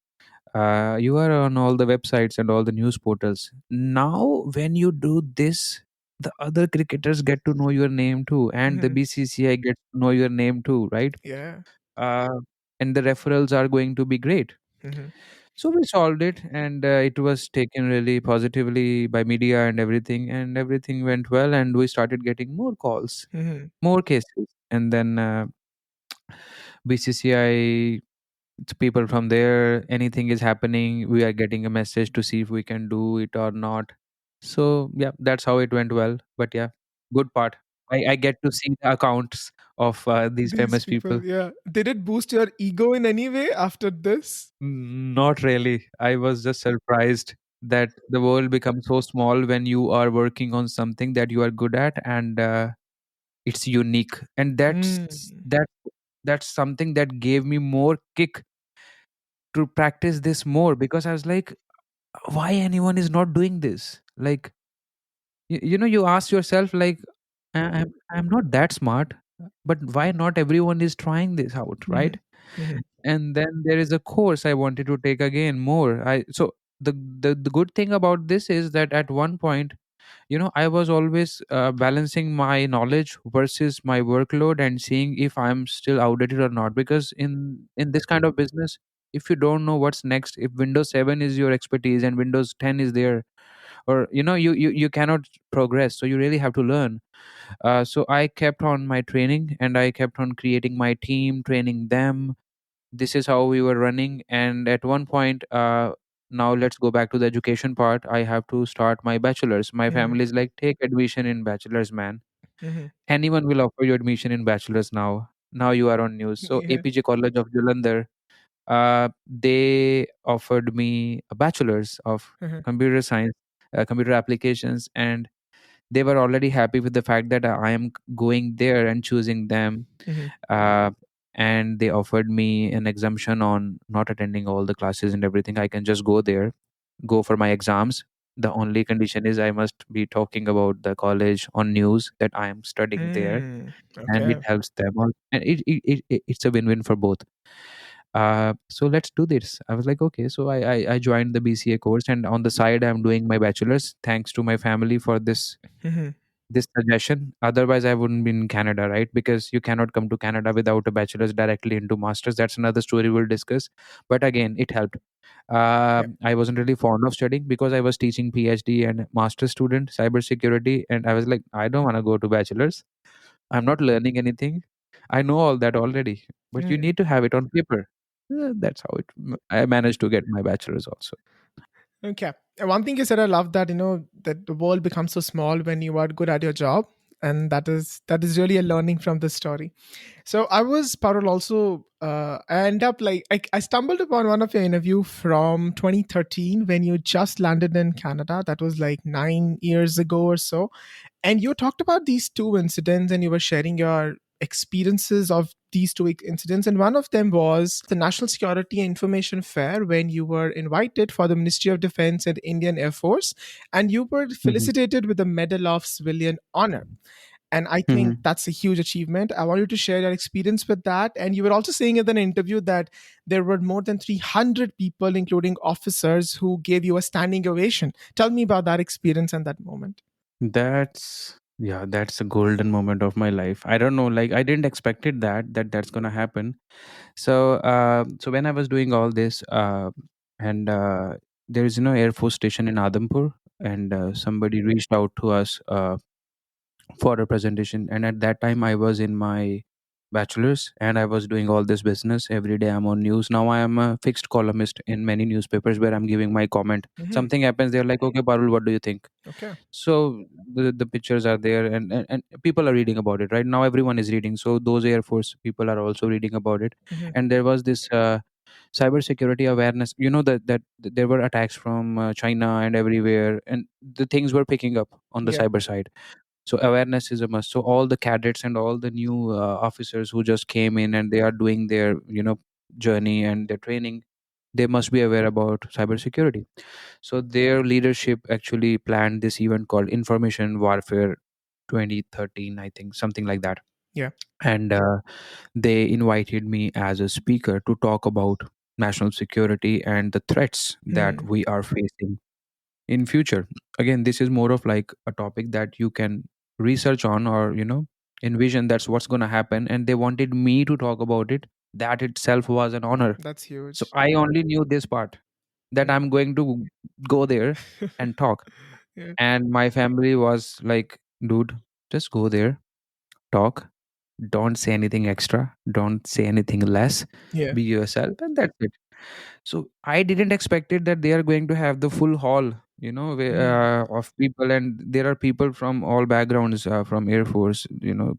you are on all the websites and all the news portals. Now, when you do this, the other cricketers get to know your name too, and the Mhm. BCCI gets to know your name too, right? Yeah. Uh, and the referrals are going to be great. Mhm. So we solved it, and it was taken really positively by media and everything went well, and we started getting more calls, Mhm. more cases, and then BCCI, it's people from there, anything is happening, we are getting a message to see if we can do it or not. So yeah, that's how it went well. But yeah, good part, I get to see the accounts of these These famous people, people. yeah. Did it boost your ego in any way after this? Not really. I was just surprised that the world becomes so small when you are working on something that you are good at, and it's unique, and Mm. that's something that gave me more kick to practice this more, because I was like, why anyone is not doing this? Like, you ask yourself, like, I'm not that smart, but why not everyone is trying this out, right? Mhm. Mhm. And then there is a course I wanted to take again more. I so the good thing about this is that at one point, I was always balancing my knowledge versus my workload and seeing if I'm still outdated or not, because in this kind of business, if you don't know what's next, if Windows 7 is your expertise and Windows 10 is there, or you cannot progress, so you really have to learn. So I kept on my training, and I kept on creating my team, training them. This is how we were running. And at one point, now let's go back to the education part. I have to start my bachelor's. My Mhm. family is like, take admission in bachelor's, man. Mhm. Anyone will offer you admission in bachelor's now. now you are on news. So Yeah. APJ College of Jalandhar, they offered me a bachelor's of Mhm. computer science, computer applications, and they were already happy with the fact that I am going there and choosing them. Mhm. uh, and they offered me an exemption on not attending all the classes and everything. I can just go there, go for my exams. The only condition is I must be talking about the college on news that I am studying there, Mm. and it Okay. helps them all. And it's a win-win for both. So let's do this. I was like, okay. So I joined the BCA course, and on the side I'm doing my bachelor's, thanks to my family for Mhm. this suggestion. Otherwise I wouldn't be in Canada, right? Because you cannot come to Canada without a bachelor's directly into masters. That's another story we'll discuss. But again, it helped. Yeah. I wasn't really fond of studying because I was teaching PhD and master student cybersecurity, and I was like, I don't want to go to bachelor's. I'm not learning anything. I know all that already, but you Mm. need to have it on paper. That's how I managed to get my bachelor's also. Okay. One thing you said, I love that, that the world becomes so small when you are good at your job. And that is really a learning from this story. So I was Parul also. I end up like I stumbled upon one of your interview from 2013 when you just landed in Canada. That was like 9 years ago or so. And you talked about these two incidents and you were sharing your experiences of these two incidents. And one of them was the National Security Information Fair when you were invited for the Ministry of Defense and Indian Air Force, and you were Mhm. felicitated with the Medal of Civilian Honor. And I think Mhm. that's a huge achievement. I want you to share your experience with that. And you were also saying in an interview that there were more than 300 people, including officers, who gave you a standing ovation. Tell me about that experience and that moment. That's a golden moment of my life. I don't know, like I didn't expect it that's gonna happen. So when I was doing all this, and there is Air Force station in Adampur, and somebody reached out to us for a presentation, and at that time I was in my bachelor's and I was doing all this business. Every day I'm on news. Now I am a fixed columnist in many newspapers where I'm giving my comment. Hmm. Something happens, they're like, okay Parul, what do you think? Okay. So the pictures are there, and people are reading about it right now. Everyone is reading, so those Air Force people are also reading about it. Hmm. And there was this cybersecurity awareness, that there were attacks from China and everywhere, and the things were picking up on the Yeah. cyber side. So awareness is a must. So all the cadets and all the new officers who just came in and they are doing their journey and their training, they must be aware about cybersecurity. So their leadership actually planned this event called Information Warfare 2013, I think, something like that. Yeah. And they invited me as a speaker to talk about national security and the threats that Hmm. we are facing in future. Again, this is more of like a topic that you can research on, or envision that's what's going to happen, and they wanted me to talk about it. That itself was an honor. That's So huge. I only knew this part, that Mm. I'm going to go there and talk. Yeah. And my family was like, dude, just go there, talk, don't say anything extra, don't say anything less, Yeah. be yourself, and that's it. So I didn't expect it that they are going to have the full hall, Hmm. of people, and there are people from all backgrounds, from Air Force,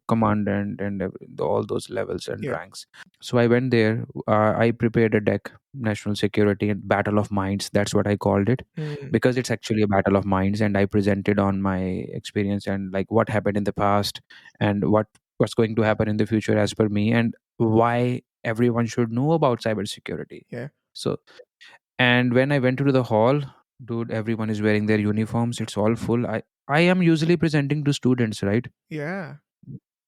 commandant, and all those levels and Yeah. ranks. So I went there. I prepared a deck, national security and battle of minds. That's what I called it, Hmm. because it's actually a battle of minds. And I presented on my experience and like what happened in the past, and what's going to happen in the future as per me, and why everyone should know about cybersecurity. Yeah. So, and when I went to the hall, dude, everyone is wearing their uniforms. It's all full. I am usually presenting to students, right? Yeah.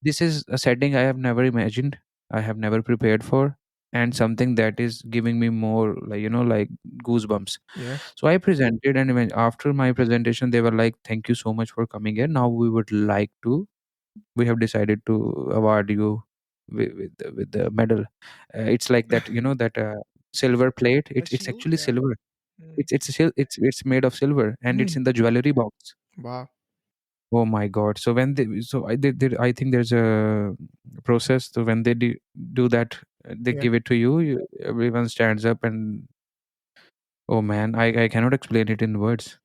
This is a setting I have never imagined, I have never prepared for, and something that is giving me more, like like goosebumps. Yeah. So I presented, and after my presentation, they were like, "Thank you so much for coming here. Now we have decided to award you with the medal. It's like that, that silver plate. The It's shield. actually Yeah. silver. Mm. It's made of silver, and it's Mm. in the jewelry box. Wow. Oh my god! So when I think there's a process. So when they do that, they Yeah. give it to you. Everyone stands up, and oh man, I cannot explain it in words.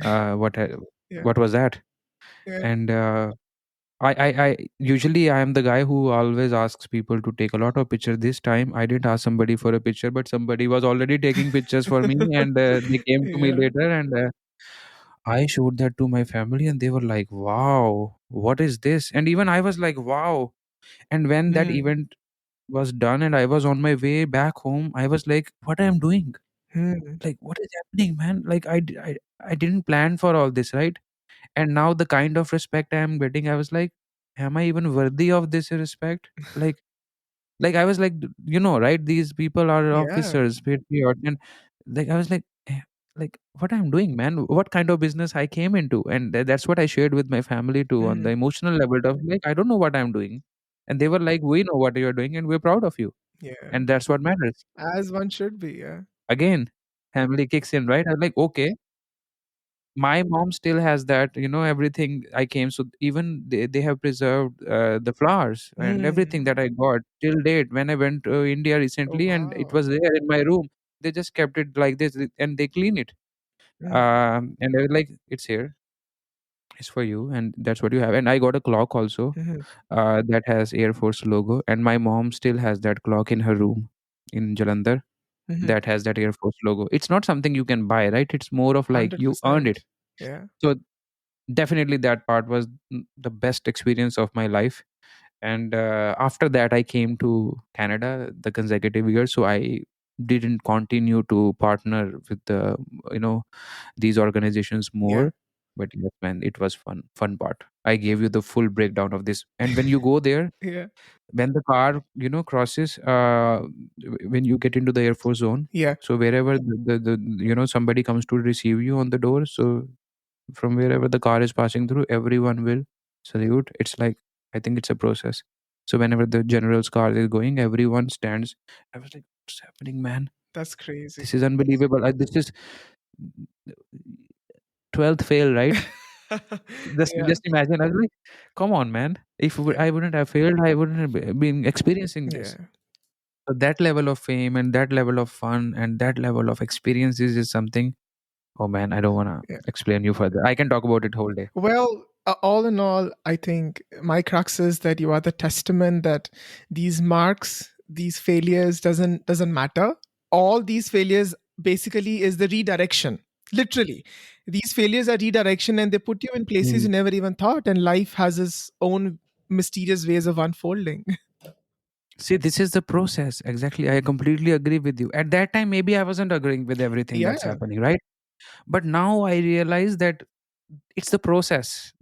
Uh, what I- Yeah. what was that? Yeah. And I usually I am the guy who always asks people to take a lot of pictures. This time I didn't ask somebody for a picture, but somebody was already taking pictures for me, and they came to me Yeah. later, and I showed that to my family, and they were like, "Wow, what is this?" And even I was like, "Wow." And when that Hmm. event was done, and I was on my way back home, I was like, "What I am doing? Hmm. Like, what is happening, man? Like, I didn't plan for all this, right?" And now the kind of respect I am getting, I was like, am I even worthy of this respect? Like I was like, right, these people are Yeah. officers, patriot, and like I was like, like what I'm doing, man, what kind of business I came into. And that's what I shared with my family too, on the Hmm. emotional level of like, I don't know what I'm doing. And they were like, we know what you're doing and we're proud of you, Yeah. and that's what matters. As one should be. Yeah. Again, family kicks in, right? I'm like, okay, my mom still has that, everything I came. So even they have preserved the flowers and everything Hmm. that I got till date. When I went to India Oh, recently, and it wow. was there in my room, they just kept it like this, and they clean it. Hmm. And they were like, it's here, it's for you, and that's what you have. And I got a clock also, Hmm. that has Air Force logo, and my mom still has that clock in her room in Jalandhar, Hmm. that has that Air Force logo. It's not something you can buy, right? It's more of like you earned it. 100%. Yeah. So definitely that part was the best experience of my life. And after that I came to Canada the consecutive years, so I didn't continue to partner with you know these organizations Yeah. more. But yes, man, it was fun part. I gave you the full breakdown of this. And when you go there, Yeah. when the car crosses, when you get into the Air Force zone, Yeah. so wherever somebody comes to receive you on the door, so from wherever the car is passing through, everyone will salute. It's like, I think it's a process. So whenever the general's car is going, everyone stands. I was like, what's happening, man? That's crazy. This is unbelievable. This is 12th fail, right? Yeah. Just imagine. I was like, come on, man. If Yeah. I wouldn't have failed, I wouldn't have been experiencing this. Yeah. So that level of fame and that level of fun and that level of experiences is something. Oh man, I don't want to Yeah. explain you further. I can talk about it whole day. Well, all in all, I think my crux is that you are the testament that these marks, these failures doesn't matter. All these failures basically is the redirection. Literally, these failures are redirection, and they put you in places you never even thought. And life has its own mysterious ways of unfolding. See, this is the process. Exactly. I completely agree with you. At that time, maybe I wasn't agreeing with everything that's Yeah, happening, right? But now I realize that it's the process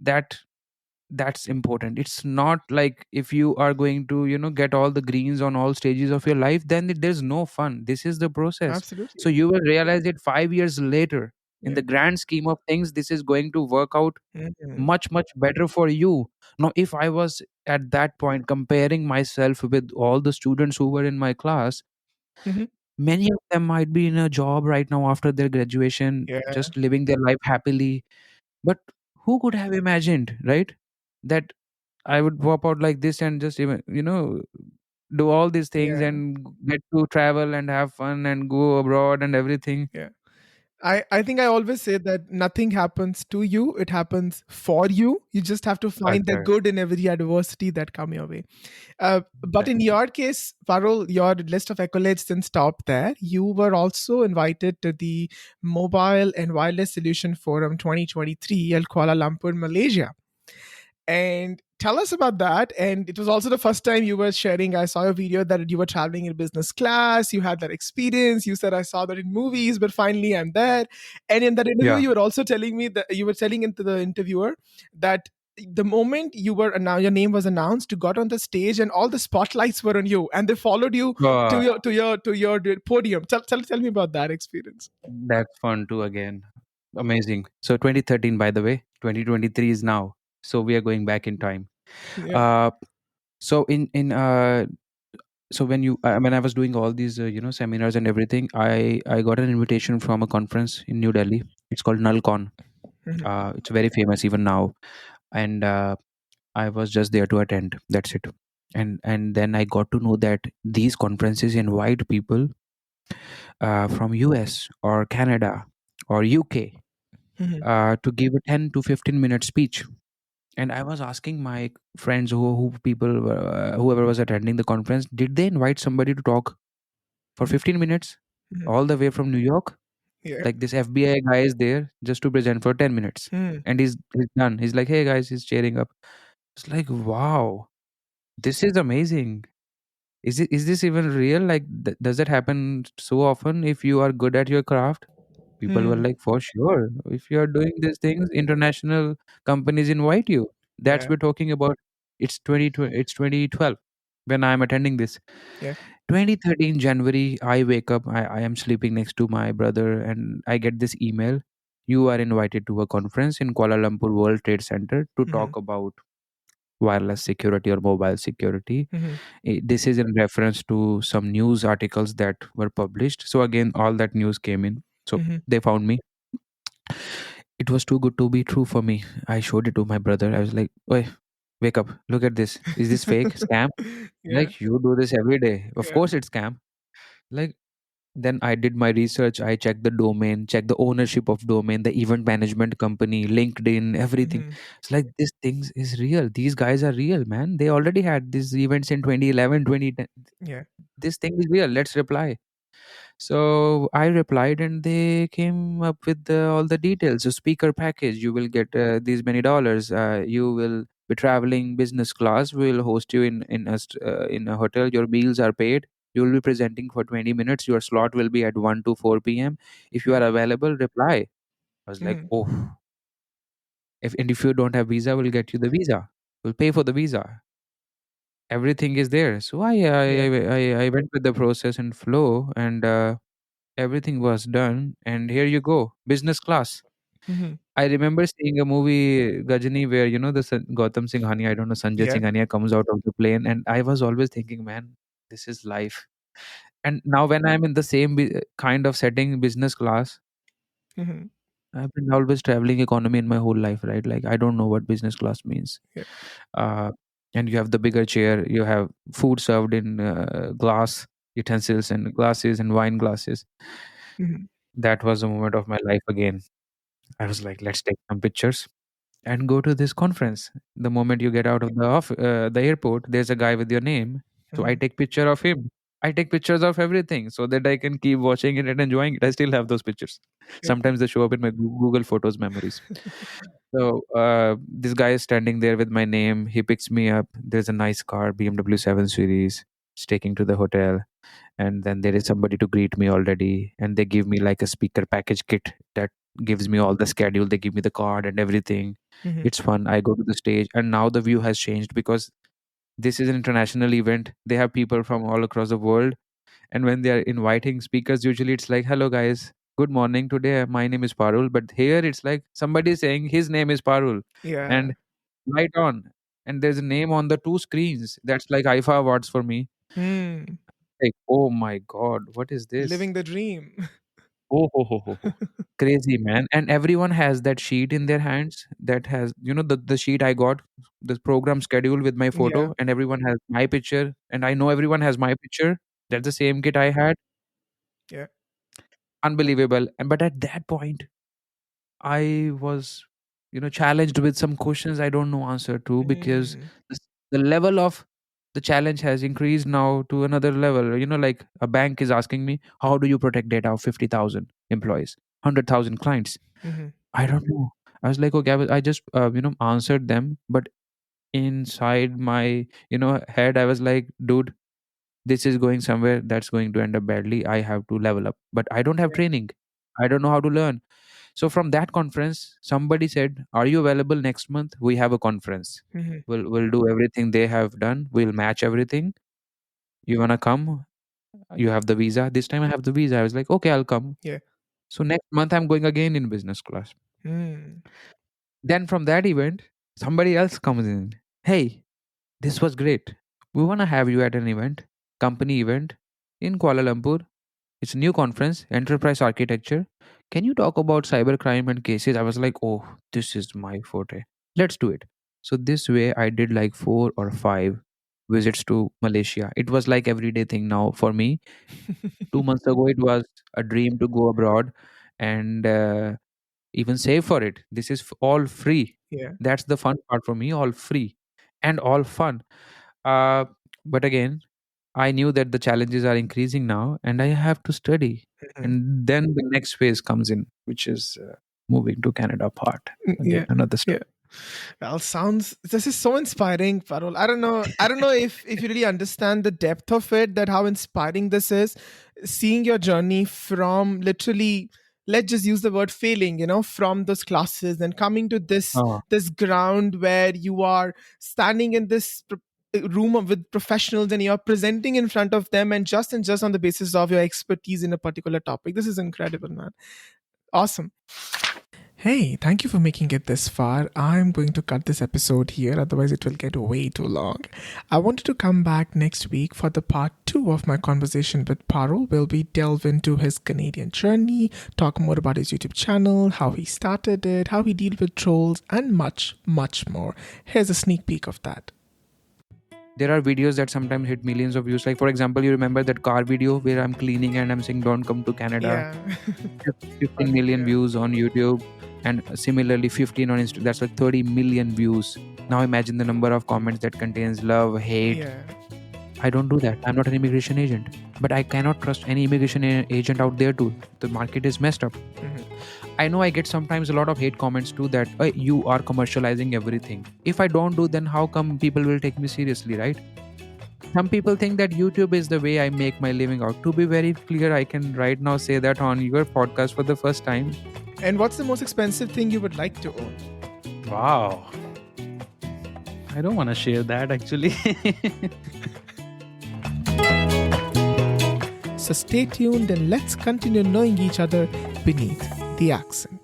that's important. It's not like if you are going to, get all the greens on all stages of your life, then there's no fun. This is the process. So absolutely. you will realize it 5 years later. In Yeah. the grand scheme of things, this is going to work out Mhm. much, much better for you. Now, if I was at that point comparing myself with all the students who were in my class, Mhm. many of them might be in a job right now after their graduation, Yeah, just living their life happily. But who could have imagined, right? That I would pop out like this and just even, do all these things yeah, and get to travel and have fun and go abroad and everything. yeah. I think I always say that nothing happens to you, it happens for you. You just have to find the Correct. good in every adversity that come your way. But in Definitely. your case, Parul, your list of accolades didn't stop there. You were also invited to the Mobile and Wireless Solution Forum 2023 at Kuala Lumpur, Malaysia. And tell us about that. And it was also the first time you were sharing. I saw a video that you were traveling in business class. You had that experience. You said, I saw that in movies, but finally I'm there. And in that interview, Yeah. you were also telling me that you were telling into the interviewer that the moment you were announced, your name was announced, you got on the stage and all the spotlights were on you and they followed you Uh, to your podium. Tell me about that experience. that's fun too again. Amazing. So 2013, by the way, 2023 is now. So we are going back in time. Yeah. Uh, so in so when I was doing all these seminars and everything, I got an invitation from a conference in New Delhi. It's called Nalcon. Mhm. It's very famous even now, and I was just there to attend. That's it. And then I got to know that these conferences invite people from US or Canada or UK Mhm. to give a 10 to 15 minute speech. And I was asking my friends, who people were, whoever was attending the conference, did they invite somebody to talk for 15 minutes Mhm. all the way from New York? Yeah. Like this FBI guy is there just to present for 10 minutes, Mm. and he's done. He's like, hey guys, he's cheering up. It's like, wow, this is amazing. Is this even real? Like, does that happen so often if you are good at your craft? People were Mm. like, for sure. If you are doing these things, international companies invite you. That's Yeah. we're talking about. It's 2012 when I'm attending this. Yeah. 2013 January, I wake up. I am sleeping next to my brother, and I get this email. You are invited to a conference in Kuala Lumpur World Trade Center to Mhm. talk about wireless security or mobile security. Mhm. This is in reference to some news articles that were published. So again, all that news came in. So Mhm. they found me. It was too good to be true for me. I showed it to my brother. I was like, "Oi, wake up! Look at this. Is this fake scam? Yeah. Like you do this every day. Of Yeah. course it's scam." Like then I did my research. I checked the domain, checked the ownership of domain, the event management company, LinkedIn, everything. Mhm. It's like this things is real. These guys are real, man. They already had these events in 2011, 2010. Yeah. This thing is real. Let's reply. So I replied, and they came up with all the details. So speaker package, you will get these many dollars. You will be traveling business class. We will host you in a hotel. Your meals are paid. You will be presenting for 20 minutes. Your slot will be at 1 to 4 p.m. If you Yeah. are available, reply. I was like, Mhm. oh, if you don't have visa, we'll get you the visa. We'll pay for the visa. Everything is there. So Yeah. I went with the process and flow, and everything was done, and here you go, business class. Mhm. I remember seeing a movie Gajani where the Gautam Singhania, I don't know, Sanjay Yeah. Singhania comes out of the plane, and I was always thinking, man, this is life. And now when I'm in the same kind of setting, business class, Mhm. I've been always traveling economy in my whole life, right? Like I don't know what business class means. Yeah. Uh, and you have the bigger chair, you have food served in glass utensils and glasses and wine glasses. Mhm. That was a moment of my life again. I was like, let's take some pictures and go to this conference. The moment you get out of the airport, there's a guy with your name. So I Mhm. take picture of him. I take pictures of everything so that I can keep watching it and enjoying it. I still have those pictures. Yeah. Sometimes they show up in my Google Photos memories. So this guy is standing there with my name. He picks me up. There's a nice car, BMW 7 Series. It's taking to the hotel, and then there is somebody to greet me already, and they give me like a speaker package kit that gives me all the schedule. They give me the card and everything. Mhm. It's fun. I go to the stage, and now the view has changed because this is an international event. They have people from all across the world, and when they are inviting speakers, usually it's like, hello guys, good morning, today my name is Parul. But here it's like somebody saying his name is Parul, Yeah. and light on, and there's a name on the two screens. That's like IFA awards for me. Mm. Like, oh my god, what is this? Living the dream. Oh, ho, ho, ho, ho. Crazy, man. And everyone has that sheet in their hands that has, the sheet I got, the program schedule with my Yeah. photo, and everyone has my picture. And I know everyone has my picture. That's the same kit I had. Yeah. Unbelievable. But at that point, I was, challenged with some questions I don't know answer to, because Mm. the the level of the challenge has increased now to another level. Like a bank is asking me, how do you protect data of 50,000 employees, 100,000 clients? Mhm. I don't know. I was like, okay, I just, answered them. But inside my, head, I was like, dude, this is going somewhere that's going to end up badly. I have to level up. But I don't have Yeah. training. I don't know how to learn. So from that conference, somebody said, "Are you available next month? We have a conference. Mhm. We'll do everything they have done. We'll match everything. You wanna come? You have the visa. This time I have the visa." I was like, "Okay, I'll come." Yeah. So next month I'm going again in business class. Mm. Then from that event, somebody else comes in. "Hey, this was great. We wanna have you at an event, company event in Kuala Lumpur. It's a new conference, enterprise architecture. Can you talk about cybercrime and cases?" I was like, oh, this is my forte. Let's do it. So this way I did like 4 or 5 visits to Malaysia. It was like everyday thing now for me. 2 months ago, it was a dream to go abroad. And even save for it. This is all free. Yeah. That's the fun part for me, all free and all fun. uh, but again, I knew that the challenges are increasing now and I have to study. Mhm. And then the next phase comes in, which is moving to Canada part. Again, Yeah. another story. Yeah. Well, sounds this is so inspiring, Parul. I don't know. I don't know if you really understand the depth of it, that how inspiring this is. Seeing your journey from literally, let's just use the word failing, from those classes and coming to Oh, this ground where you are standing in this room with professionals and you're presenting in front of them, and just on the basis of your expertise in a particular topic. This is incredible, man. Awesome. Hey, thank you for making it this far. I'm going to cut this episode here, otherwise, it will get way too long. I wanted to come back next week for the part 2 of my conversation with Parul, where we delve into his Canadian journey, talk more about his YouTube channel, how he started it, how he deals with trolls, and much, much more. Here's a sneak peek of that. there are videos that sometimes hit millions of views. Like, for example, you remember that car video where I'm cleaning and I'm saying, "Don't come to Canada." Yeah. 15 million Yeah. views on YouTube, and similarly 15 on Instagram. That's like 30 million views. Now imagine the number of comments that contains love, hate. Yeah. I don't do that. I'm not an immigration agent, but I cannot trust any immigration agent out there too. The market is messed up. Mhm. I know I get sometimes a lot of hate comments too, that you are commercializing everything. If I don't do, then how come people will take me seriously, right? Some people think that YouTube is the way I make my living out. To be very clear, I can right now say that on your podcast for the first time. And what's the most expensive thing you would like to own? Wow. I don't want to share that actually. So stay tuned and let's continue knowing each other beneath the accent.